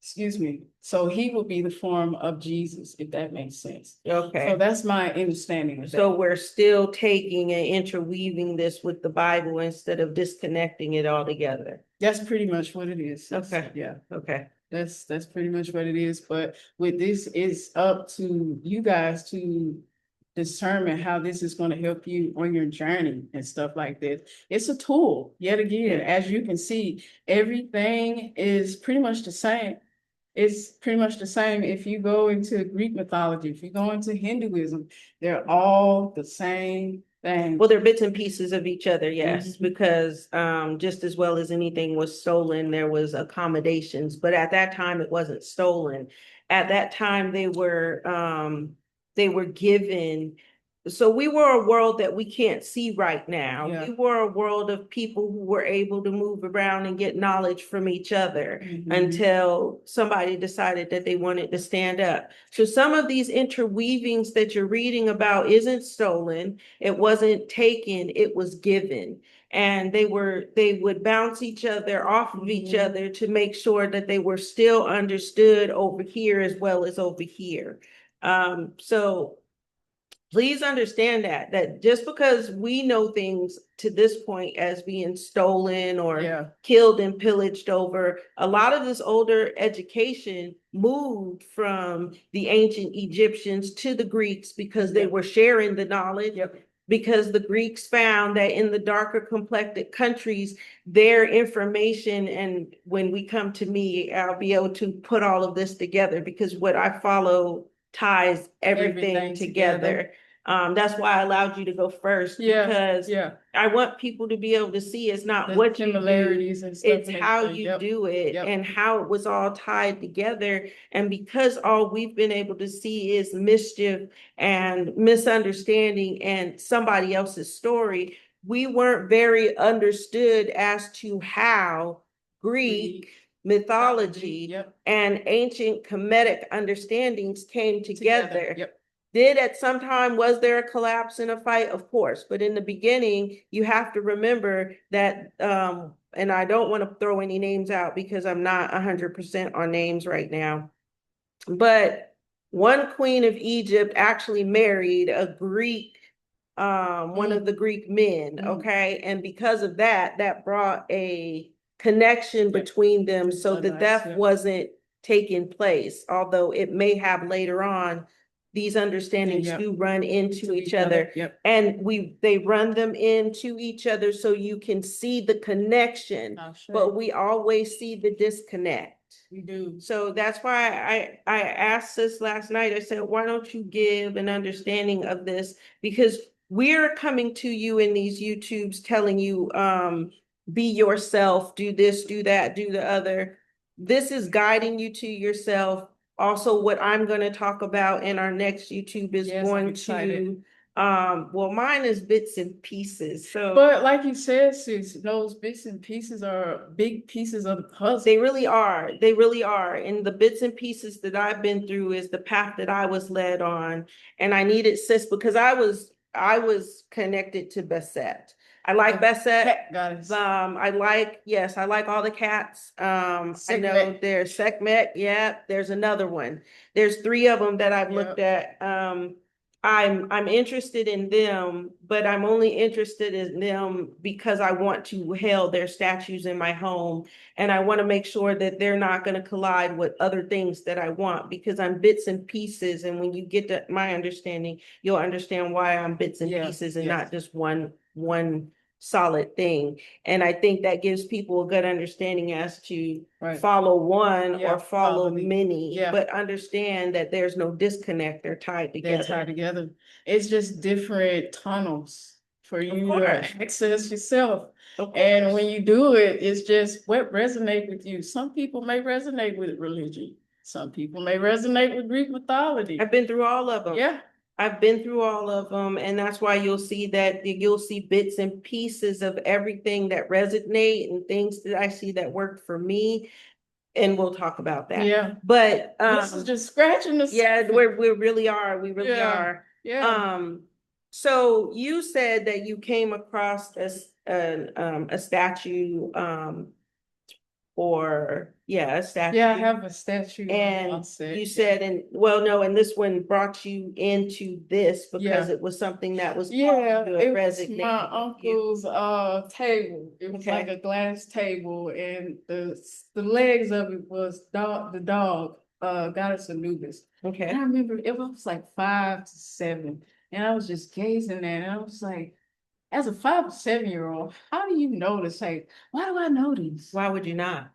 Excuse me. So he will be the form of Jesus, if that makes sense. So Okay. that's my understanding of So that. we're still taking and interweaving this with the Bible instead of disconnecting it altogether. That's pretty much what it is, sis. Okay. Yeah. Okay. That's pretty much what it is. But with this, it's up to you guys to determine how this is going to help you on your journey and stuff like this. It's a tool, yet again, Yeah. as you can see, everything is pretty much the same. It's pretty much the same if you go into Greek mythology, if you go into Hinduism, they're all the same thing. Well, they're bits and pieces of each other, yes, Mhm. because just as well as anything was stolen, there was accommodations. But at that time, it wasn't stolen. At that time, they were given. So we were a world that we can't see right now. Yeah. We were a world of people who were able to move around and get knowledge from each other Mhm. until somebody decided that they wanted to stand up. So some of these interweavings that you're reading about isn't stolen. It wasn't taken, it was given. And they would bounce each other off of each Mhm. other to make sure that they were still understood over here as well as over here. So please understand that just because we know things to this point as being stolen or Yeah. killed and pillaged over, a lot of this older education moved from the ancient Egyptians to the Greeks because they Yep. were sharing the knowledge. Yep. Because the Greeks found that in the darker complected countries, their information, and when we come to me, I'll be able to put all of this together because what I follow ties everything together. That's why I allowed you to go first, Yeah, because yeah. I want people to be able to see it's not The what you do, similarities and stuff it's and how everything. you Yep. do it Yep. and how it was all tied together. And because all we've been able to see is mischief and misunderstanding and somebody else's story, we weren't very understood as to how Greek mythology Yep. and ancient Kemetic understandings came together. Yep. Did at some time, was there a collapse in a fight? Of course. But in the beginning, you have to remember that, and I don't want to throw any names out because I'm not 100% on names right now. But one queen of Egypt actually married a Greek, one of the Greek men, okay? And because of that, that brought a connection between them so the theft wasn't taking place, although it may have later on. These understandings do run into each other. And they run them into each other so you can see the connection, but we always see the disconnect. We do. So that's why I asked this last night. I said, why don't you give an understanding of this? Because we're coming to you in these YouTubes telling you, be yourself, do this, do that, do the other. This is guiding you to yourself. Also, what I'm going to talk about in our next YouTube is going to, well, mine is bits and pieces. So, but like you said, sis, those bits and pieces are big pieces of the puzzle. They really are. They really are. And the bits and pieces that I've been through is the path that I was led on. And I needed sis because I was connected to Bassett. I like Bassett. I like all the cats. I know there's Sekhmet. Yeah, there's another one. There's 3 of them that I've looked at. I'm interested in them, but I'm only interested in them because I want to hail their statues in my home. And I want to make sure that they're not going to collide with other things that I want because I'm bits and pieces. And when you get to my understanding, you'll understand why I'm bits and pieces and not just one solid thing. And I think that gives people a good understanding as to follow one or follow many, but understand that there's no disconnect. They're tied together. They're tied together. It's just different tunnels for you to access yourself. And when you do it, it's just what resonates with you. Some people may resonate with religion. Some people may resonate with Greek mythology. I've been through all of them. Yeah. I've been through all of them, and that's why you'll see bits and pieces of everything that resonate and things that I see that work for me, and we'll talk about that. Yeah. But this is just scratching the surface. Yeah, we really are. We really are. Yeah. So you said that you came across a statue, a statue. Yeah, I have a statue. And you said, and this one brought you into this because it was something that was it was my uncle's table. It was like a glass table, and the legs of it was the dog, Goddess Anubis. Okay. And I remember it was like 5 to 7, and I was just gazing at it, and I was like, as a 5 to 7-year-old, how do you notice? Like, why do I know these? Why would you not?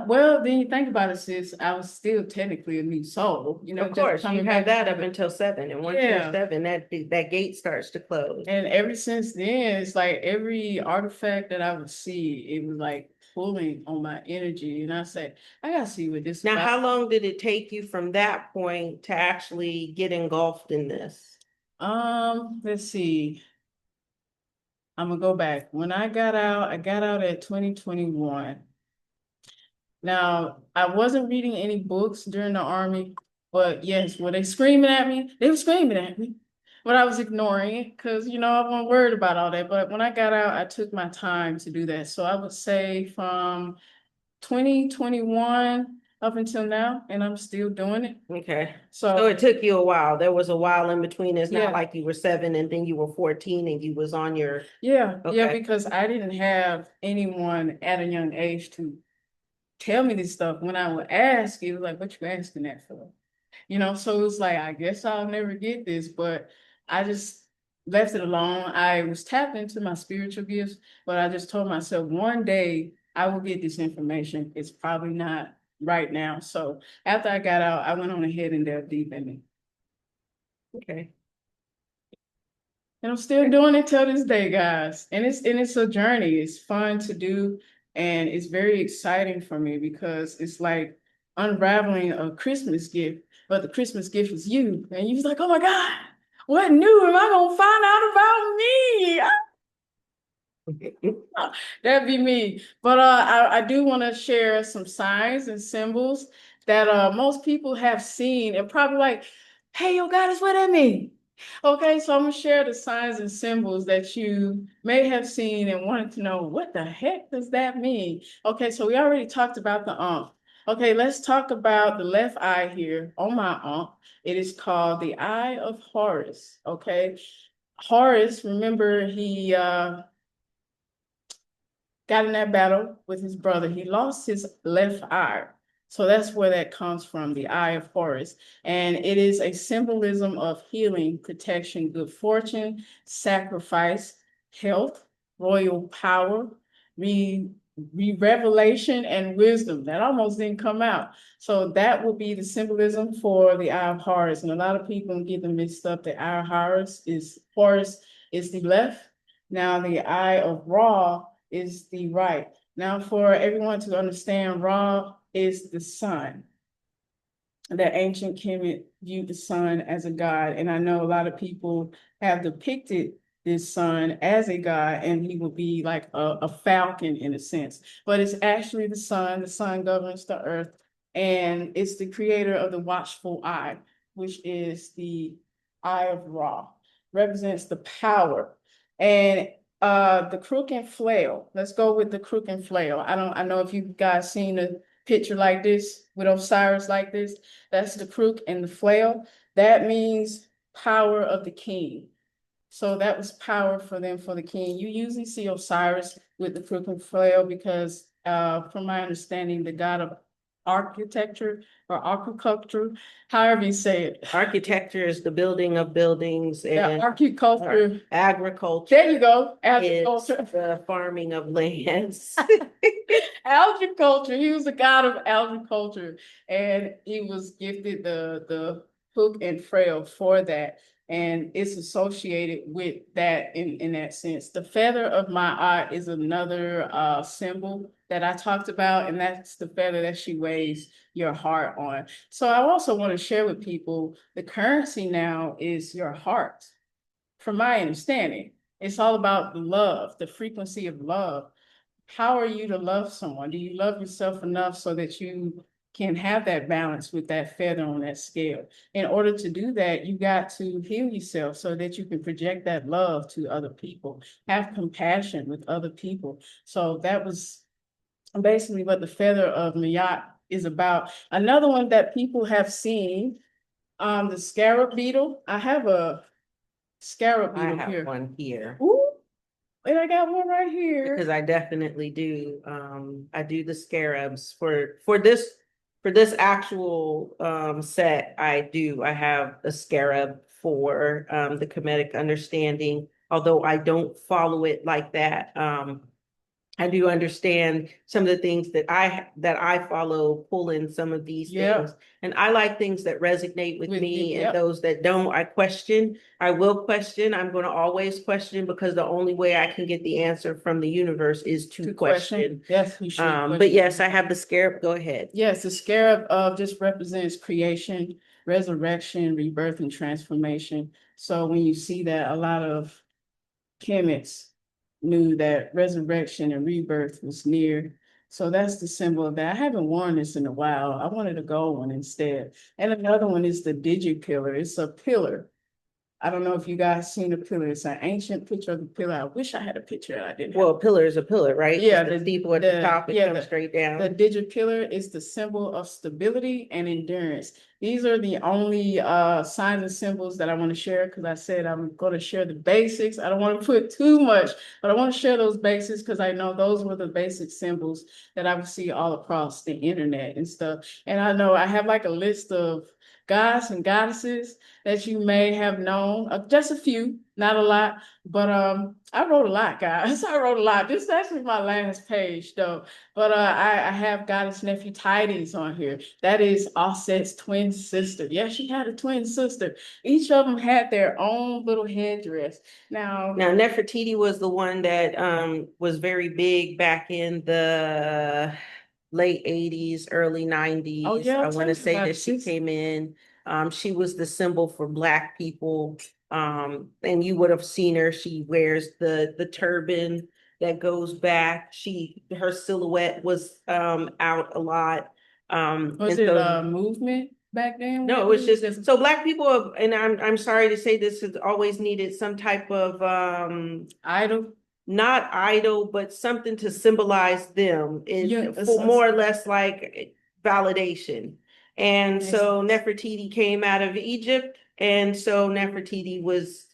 Well, then you think about it, sis. I was still technically a new soul, you know. Of course, you have that up until 7, and once you're 7, that gate starts to close. And ever since then, it's like every artifact that I would see, it was like pulling on my energy, and I said, I gotta see what this. Now, how long did it take you from that point to actually get engulfed in this? Let's see. I'm gonna go back. When I got out at 2021. Now, I wasn't reading any books during the Army, but yes, were they screaming at me? They were screaming at me, but I was ignoring it because, I wasn't worried about all that. But when I got out, I took my time to do that. So I would say from 2021 up until now, and I'm still doing it. Okay. So it took you a while. There was a while in between. It's not like you were 7 and then you were 14 and you was on your. Yeah, because I didn't have anyone at a young age to tell me this stuff. When I would ask, it was like, what you asking that for? So it was like, I guess I'll never get this, but I just left it alone. I was tapped into my spiritual gifts, but I just told myself one day I will get this information. It's probably not right now. So after I got out, I went on ahead and delved deep in it. Okay. And I'm still doing it till this day, guys. And it's a journey. It's fun to do. And it's very exciting for me because it's like unraveling a Christmas gift, but the Christmas gift is you. And you're like, oh my God, what new am I gonna find out about me? That'd be me. But I do want to share some signs and symbols that most people have seen and probably like, hey, yo, goddess, what that mean? Okay, so I'm gonna share the signs and symbols that you may have seen and wanted to know what the heck does that mean? Okay, so we already talked about the Okay, let's talk about the left eye here on my It is called the Eye of Horus. Okay, Horus, remember he got in that battle with his brother. He lost his left eye. So that's where that comes from, the Eye of Horus. And it is a symbolism of healing, protection, good fortune, sacrifice, health, royal power, re, revelation, and wisdom. That almost didn't come out. So that would be the symbolism for the Eye of Horus. And a lot of people get them mixed up. The Eye of Horus is the left. Now the Eye of Ra is the right. Now, for everyone to understand, Ra is the sun. The ancient Kemet viewed the sun as a god, and I know a lot of people have depicted this sun as a god, and he would be like a falcon in a sense. But it's actually the sun. The sun governs the earth, and it's the creator of the watchful eye, which is the eye of Ra, represents the power. And the crook and flail. Let's go with the crook and flail. I know if you guys seen a picture like this with Osiris like this. That's the crook and the flail. That means power of the king. So that was power for them for the king. You usually see Osiris with the crook and flail because, from my understanding, the god of architecture or agriculture, however you say it. Architecture is the building of buildings, Yeah, and agriculture. agriculture There you go. is Agriculture. the farming of lands. Agriculture. He was the god of agriculture, and he was gifted the hook and frail for that. And it's associated with that in that sense. The feather of my eye is another symbol that I talked about, and that's the feather that she weighs your heart on. So I also want to share with people the currency now is your heart. From my understanding, it's all about the love, the frequency of love. How are you to love someone? Do you love yourself enough so that you can have that balance with that feather on that scale? In order to do that, you got to heal yourself so that you can project that love to other people, have compassion with other people. So that was basically what the feather of Mayat is about. Another one that people have seen, the scarab beetle. I have a scarab I beetle have here. one here Ooh, and I got one right here. because I definitely do. I do the scarabs for this actual set. I have a scarab for the Kemetic understanding, although I don't follow it like that. I do understand some of the things that I follow, pull in some of these Yeah. things. And I like things that resonate with With me, you, and yep. those that don't, I question. I will question. I'm going to always question, because the only way I can get the answer from the universe is to question. Yes, you should But question. yes, I have the scarab. Go ahead. Yes, the scarab just represents creation, resurrection, rebirth, and transformation. So when you see that, a lot of chemists knew that resurrection and rebirth was near. So that's the symbol of that. I haven't worn this in a while. I wanted a gold one instead. And another one is the digipillar. It's a pillar. I don't know if you guys seen a pillar. It's an ancient picture of the pillar. I wish I had a picture. I didn't have. Well, a pillar is a pillar, right? Yeah, It's the steeple at the top, it comes straight the down. digit pillar is the symbol of stability and endurance. These are the only signs and symbols that I want to share, because I said I'm going to share the basics. I don't want to put too much, but I want to share those basics because I know those were the basic symbols that I would see all across the internet and stuff. And I know I have like a list of gods and goddesses that you may have known, just a few, not a lot, but I wrote a lot, guys. I wrote a lot. This is actually my last page, though. But I have Goddess Nefertiti's on here. That is Offset's twin sister. Yeah, she had a twin sister. Each of them had their own little headdress. Now, Nefertiti was the one that was very big back in the late 80s, early 90s. oh yeah, I want to say about that she came in. She was the symbol for Black people. And you would have seen her. She wears the turban. that goes back. Her silhouette was out a lot. Was And it so a movement back then? no, it was just so Black people, and I'm sorry to say this, has always needed some type of idol? not idol, but something to symbolize them, Yeah, is for more or less like validation. And makes so sense. Nefertiti came out of Egypt, and so Nefertiti was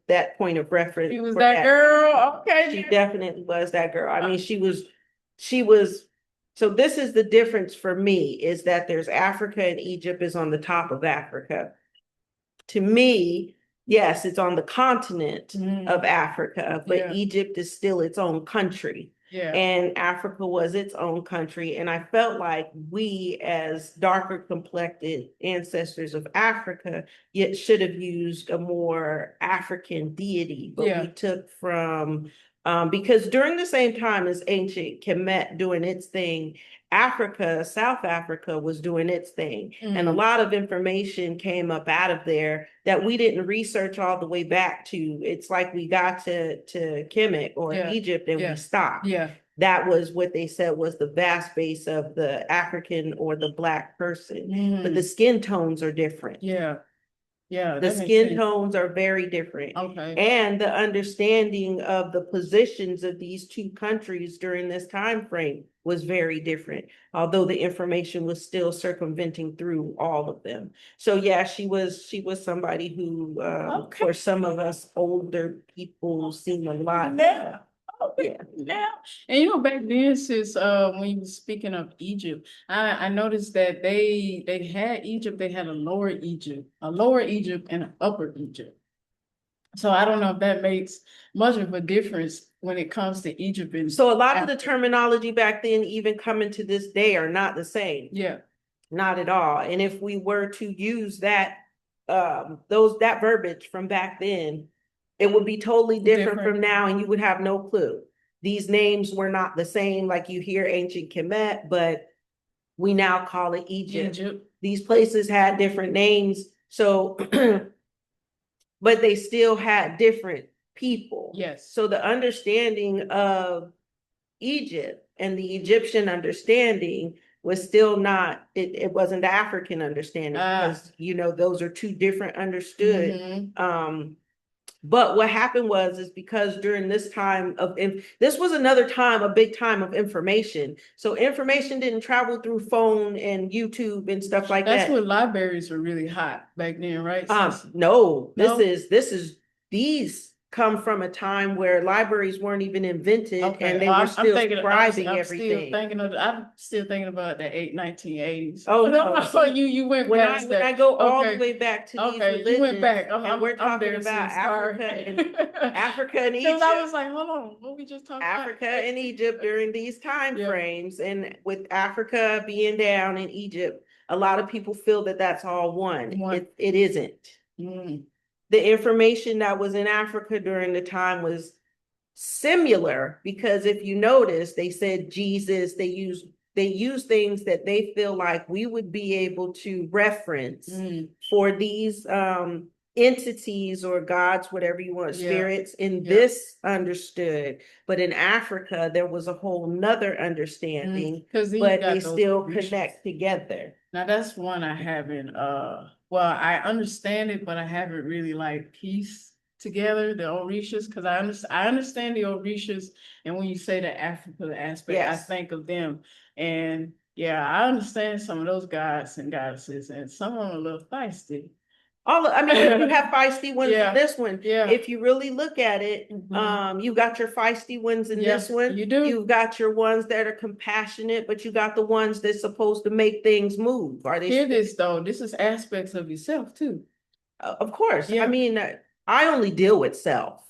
that point of reference She was for that that. girl. She Okay. definitely was that girl. I mean, she was, so this is the difference for me, is that there's Africa and Egypt is on the top of Africa. To me, yes, it's on the continent of Africa, but Yeah. Egypt is still its own country. Yeah. And Africa was its own country. And I felt like we, as darker complected ancestors of Africa, yet should have used a more African deity, but Yeah. we took from, because during the same time as ancient Kemet doing its thing, Africa, South Africa was doing its thing. And a lot of information came up out of there that we didn't research all the way back to. It's like we got to Kemet or Yeah. Egypt and Yeah. we stopped. Yeah. That was what they said was the vast base of the African or the Black person. But the skin tones are different. Yeah. Yeah, The that makes skin sense. tones are very different. Okay. And the understanding of the positions of these two countries during this time frame was very different, although the information was still circumventing through all of them. So yeah, she was somebody who Okay. for some of us older people seem a lot. Now. Yeah. Now. And back then, since when you were speaking of Egypt, I noticed that they had Egypt, they had a lower Egypt, and an upper Egypt. So I don't know if that makes much of a difference when it comes to Egypt and So a lot of the terminology back then, even coming to this day, are not the same. yeah. Not at all. And if we were to use that that verbiage from back then, it would be totally different from now, and you would have no clue. These names were not the same, like you hear ancient Kemet, but we now call it Egypt. These places had different names, so but they still had different people. Yes. So the understanding of Egypt and the Egyptian understanding was still not, it wasn't the African understanding, because those are two different understood. But what happened is because during this time of, this was another time, a big time of information. So information didn't travel through phone and YouTube and stuff like that. That's when libraries were really hot back then, right? No, these come from a time where libraries weren't even invented, and they were still scribing everything. I'm still thinking about the 1980s. Oh no! So you went when past when that. I go all the way back to these religions, you went back. and we're talking about Africa and Africa and Egypt. I was like, hold on, what we just talking about? Africa and Egypt during these time frames, and with Africa being down in Egypt, a lot of people feel that that's all one. It isn't. The information that was in Africa during the time was similar, because if you notice, they said Jesus, they use things that they feel like we would be able to reference for these entities or gods, whatever you want, spirits in this understood. But in Africa, there was a whole nother understanding, but they still connect together. Now that's one I haven't well, I understand it, but I haven't really pieced together the Orishas, because I understand the Orishas, and when you say the Africa aspect, I think of them. And yeah, I understand some of those gods and goddesses, and some of them are a little feisty. You have feisty ones in this one. If you really look at it, you got your feisty ones in this one. You do. You've got your ones that are compassionate, but you got the ones that's supposed to make things move. Hear this though. This is aspects of yourself too. Of course. I mean, I only deal with self.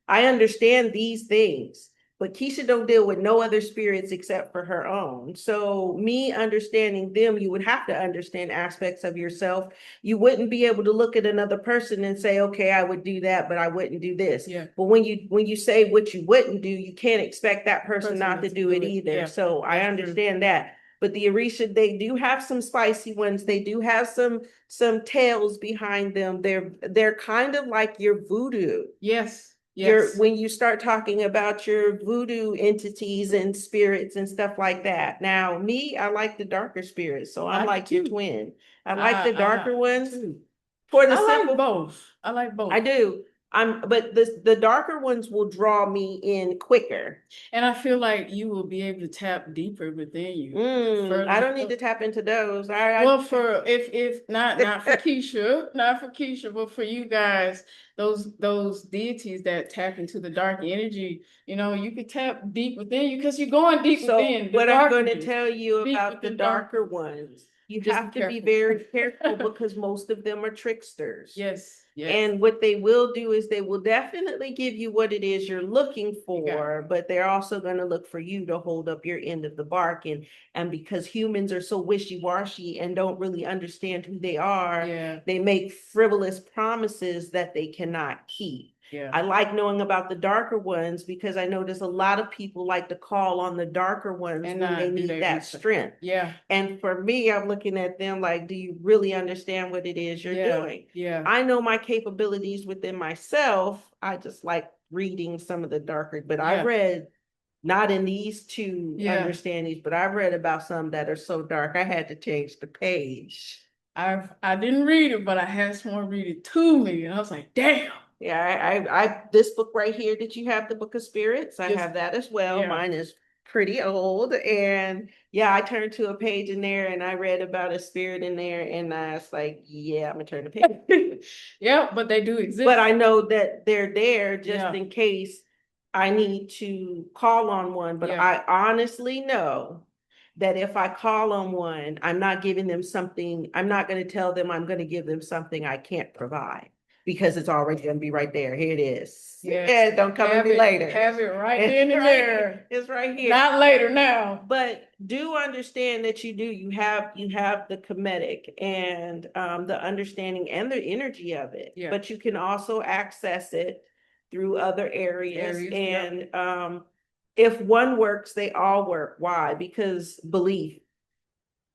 I understand these things, but Keisha don't deal with no other spirits except for her own. So me understanding them, you would have to understand aspects of yourself. You wouldn't be able to look at another person and say, okay, I would do that, but I wouldn't do this. But when you say what you wouldn't do, you can't expect that person not to do it either. So I understand that. But the Orisha, they do have some spicy ones. They do have some tales behind them. They're kind of like your voodoo. Yes. Yes. when you start talking about your voodoo entities and spirits and stuff like that. Now, me, I like the darker spirits, so I'm I like do your too. twin. I like the darker I ones too. for the I like simple. both. I like I both. do. But the darker ones will draw me in quicker. And I feel like you will be able to tap deeper within you. Further I you don't need go. to tap into those. Well, for if not for Keisha, not for Keisha, but for you guys, those deities that tap into the dark energy, you could tap deep within you because you're going deep So within the what I'm going to darkness. tell you Deep about the within darker darkness. ones, you Just have be to be careful. very careful because most of them are tricksters. Yes, yes. And what they will do is they will definitely give you what it is you're looking for, but they're also going to look for you to hold up your end of the bargain. And because humans are so wishy-washy and don't really understand who they are, Yeah, they make frivolous promises that they cannot keep. yeah. I like knowing about the darker ones because I notice a lot of people like to call on the darker ones And when they not do need their that research. strength. Yeah, And for me, I'm looking at them like, do you really understand what it is you're yeah, doing? yeah, I know my capabilities within myself. I just like reading some of the darker, but I've yeah, read not in these two yeah. understandings, but I've read about some that are so dark I had to change the page. I didn't read it, but I had someone read it to me, and I was like, damn. Yeah, I this book right here that you have, the Book of Spirits, I Yes, have that as well. yeah, Mine is pretty old, and yeah, I turned to a page in there and I read about a spirit in there, and I was like, yeah, I'm gonna turn the page. yeah. But they do exist. But I know that they're there just Yeah, in case I need to call on one. But yeah. I honestly know that if I call on one, I'm not giving them something, I'm not going to tell them I'm going to give them something I can't provide because it's already going to be right there. Here it is. Yes. And don't come at me later. Have it right It's then and right, there. it's right here. Not later now. But do understand that you have the Kemetic and the understanding and the energy of it. Yeah. But you can also access it through other areas. Yep. And if one works, they all work. Why? Because belief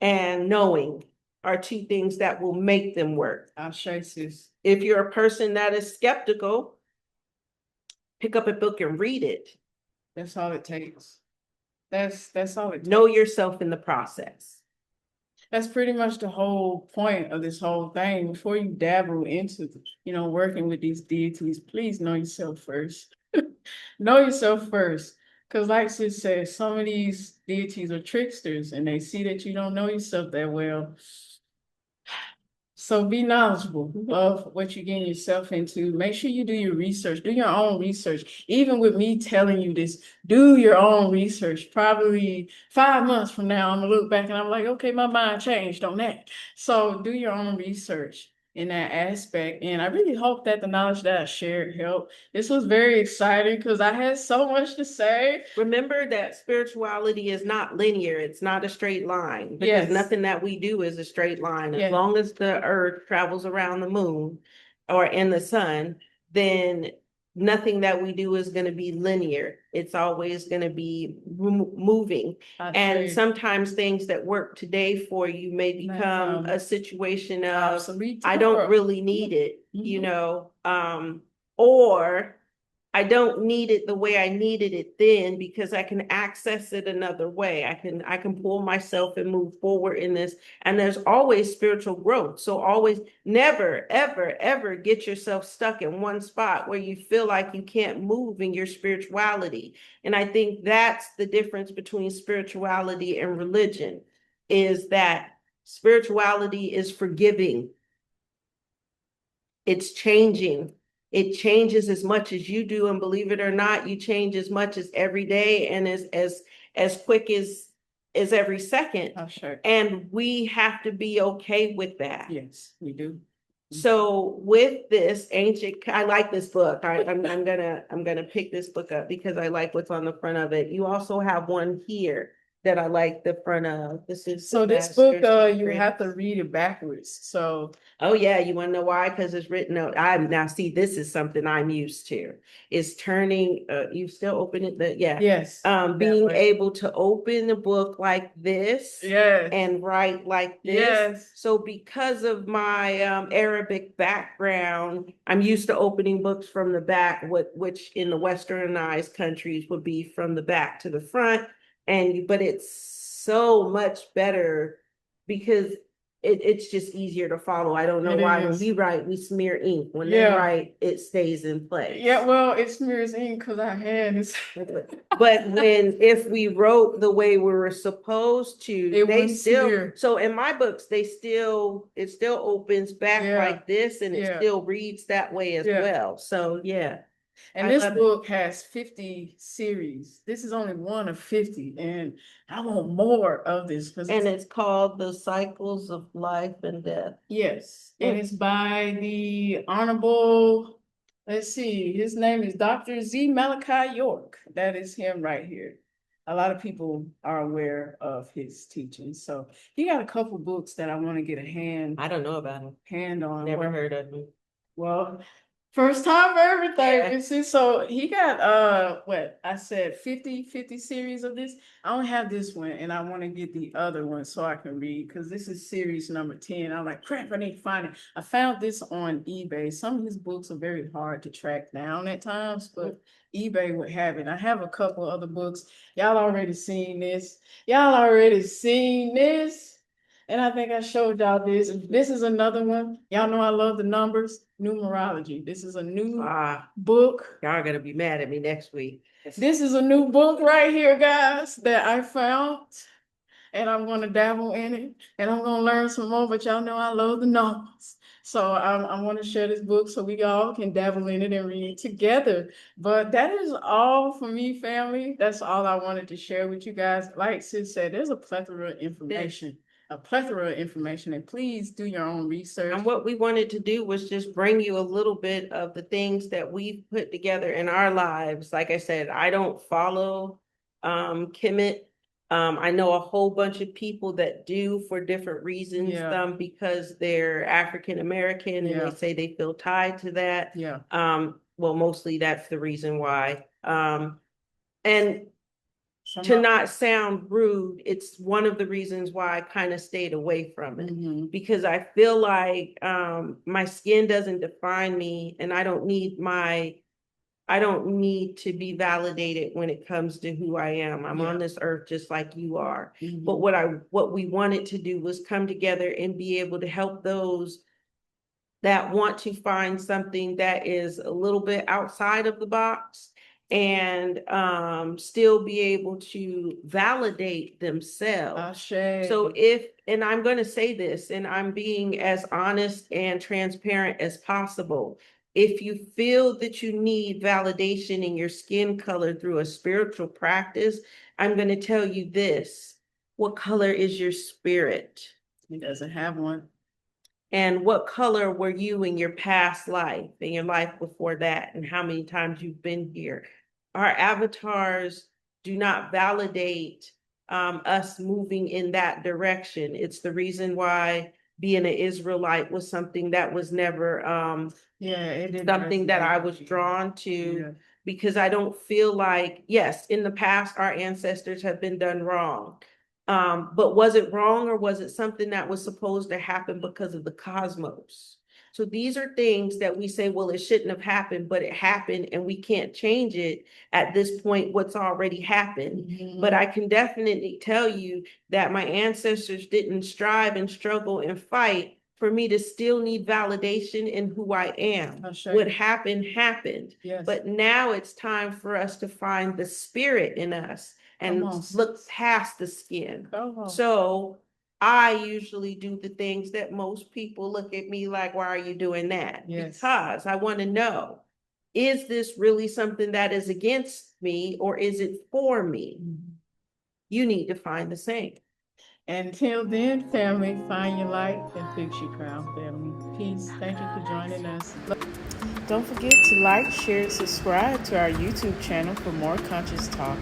and knowing are two things that will make them work. I'll show you, sis. If you're a person that is skeptical, pick up a book and read it. That's all it takes. That's all it takes. Know yourself in the process. That's pretty much the whole point of this whole thing. Before you dabble into, working with these deities, please know yourself first. Know yourself first. Because like sis said, some of these deities are tricksters and they see that you don't know yourself that well. So be knowledgeable of what you're getting yourself into. Make sure you do your research, do your own research. Even with me telling you this, do your own research. Probably 5 months from now, I'm gonna look back and I'm like, okay, my mind changed on that. So do your own research in that aspect. And I really hope that the knowledge that I shared helped. This was very exciting because I had so much to say. Remember that spirituality is not linear. It's not a straight line because Yes. nothing that we do is a straight line. As Yeah. long as the earth travels around the moon or in the sun, then nothing that we do is going to be linear. It's always going to be moving. And sometimes things that work today for you may become a situation of obsolete I don't tomorrow. really need it, Mhm. or I don't need it the way I needed it then because I can access it another way. I can pull myself and move forward in this. And there's always spiritual growth. So always never, ever, ever get yourself stuck in one spot where you feel like you can't move in your spirituality. And I think that's the difference between spirituality and religion, is that spirituality is forgiving. It's changing. It changes as much as you do, and believe it or not, you change as much as every day and as quick as every second. Oh, sure. And we have to be okay with that. Yes, we do. So with this ancient, I like this book. I'm gonna pick this book up because I like what's on the front of it. You also have one here. that I like the front of. This is So the this book, Master's you Secret. have to read it backwards. So Oh yeah, you want to know why? Because it's written out. I now see this is something I'm used to. Is turning. You still open it? Yeah. yes, Being way. able to open the book like this. Yes. And write like this. Yes. So because of my Arabic background, I'm used to opening books from the back, which in the westernized countries would be from the back to the front. But it's so much better because it's just easier to follow. I don't know It why when is. we write, we smear ink. When they Yeah. write, it stays in place. Yeah, well, it smears ink because our hand is. But if we wrote the way we were supposed to, It they wouldn't still, smear. so in my books, it still opens back Yeah. like this and it Yeah. still reads that way as Yeah. well. So yeah. And I this love it. book has 50 series. This is only one of 50, and I want more of this because And it's called The Cycles of Life and Death. yes, and it's by the Honorable, let's see, his name is Dr. Z. Malachi York. That is him right here. A lot of people are aware of his teachings. So he got a couple books that I want to get a hand I don't know about him. on. Never heard of him. Well, first time for everything. Yeah. You see, so he got what I said 50 series of this. I only have this one and I want to get the other one so I can read because this is series number 10. I'm like, crap, I need to find it. I found this on eBay. Some of his books are very hard to track down at times, but eBay would have it. I have a couple other books. Y'all already seen this. And I think I showed y'all this. This is another one. Y'all know I love the numbers, numerology. This is a new book. Y'all are gonna be mad at me next week. This is a new book right here, guys, that I found. And I'm gonna dabble in it and I'm gonna learn some more, but y'all know I love the numbers. So I want to share this book so we all can dabble in it and read together. But that is all for me, family. That's all I wanted to share with you guys. Like Sis said, there's a plethora of information. And please do your own research. And what we wanted to do was just bring you a little bit of the things that we've put together in our lives. Like I said, I don't follow Kemet. I know a whole bunch of people that do for different reasons. Yeah. Some because they're African American and Yeah. they say they feel tied to that. Yeah. Well, mostly that's the reason why. And Some to of- not sound rude, it's one of the reasons why I kind of stayed away from it. Mhm. Because I feel like my skin doesn't define me and I don't need to be validated when it comes to who I am. I'm Yeah. on this earth just like you are. Mhm. But what we wanted to do was come together and be able to help those that want to find something that is a little bit outside of the box and still be able to validate themselves. Ashe. So and I'm going to say this, and I'm being as honest and transparent as possible. If you feel that you need validation in your skin color through a spiritual practice, I'm going to tell you this. What color is your spirit? He doesn't have one. And what color were you in your past life, in your life before that, and how many times you've been here? Our avatars do not validate us moving in that direction. It's the reason why being an Israelite was something that was never something that I was drawn to. Yeah. Because I don't feel like, yes, in the past, our ancestors have been done wrong. But was it wrong or was it something that was supposed to happen because of the cosmos? So these are things that we say, well, it shouldn't have happened, but it happened and we can't change it at this point, what's already happened. Mhm. But I can definitely tell you that my ancestors didn't strive and struggle and fight for me to still need validation in who I am. What happened, happened. Yes. But now it's time for us to find the spirit in us and look past the skin. So I usually do the things that most people look at me like, why are you doing that? Yes. Because I want to know, is this really something that is against me or is it for me? Mhm. You need to find the same. Until then, family, find your light and fix your crown, family. Peace. Thank you for joining us. Don't forget to like, share, and subscribe to our YouTube channel for more conscious talk.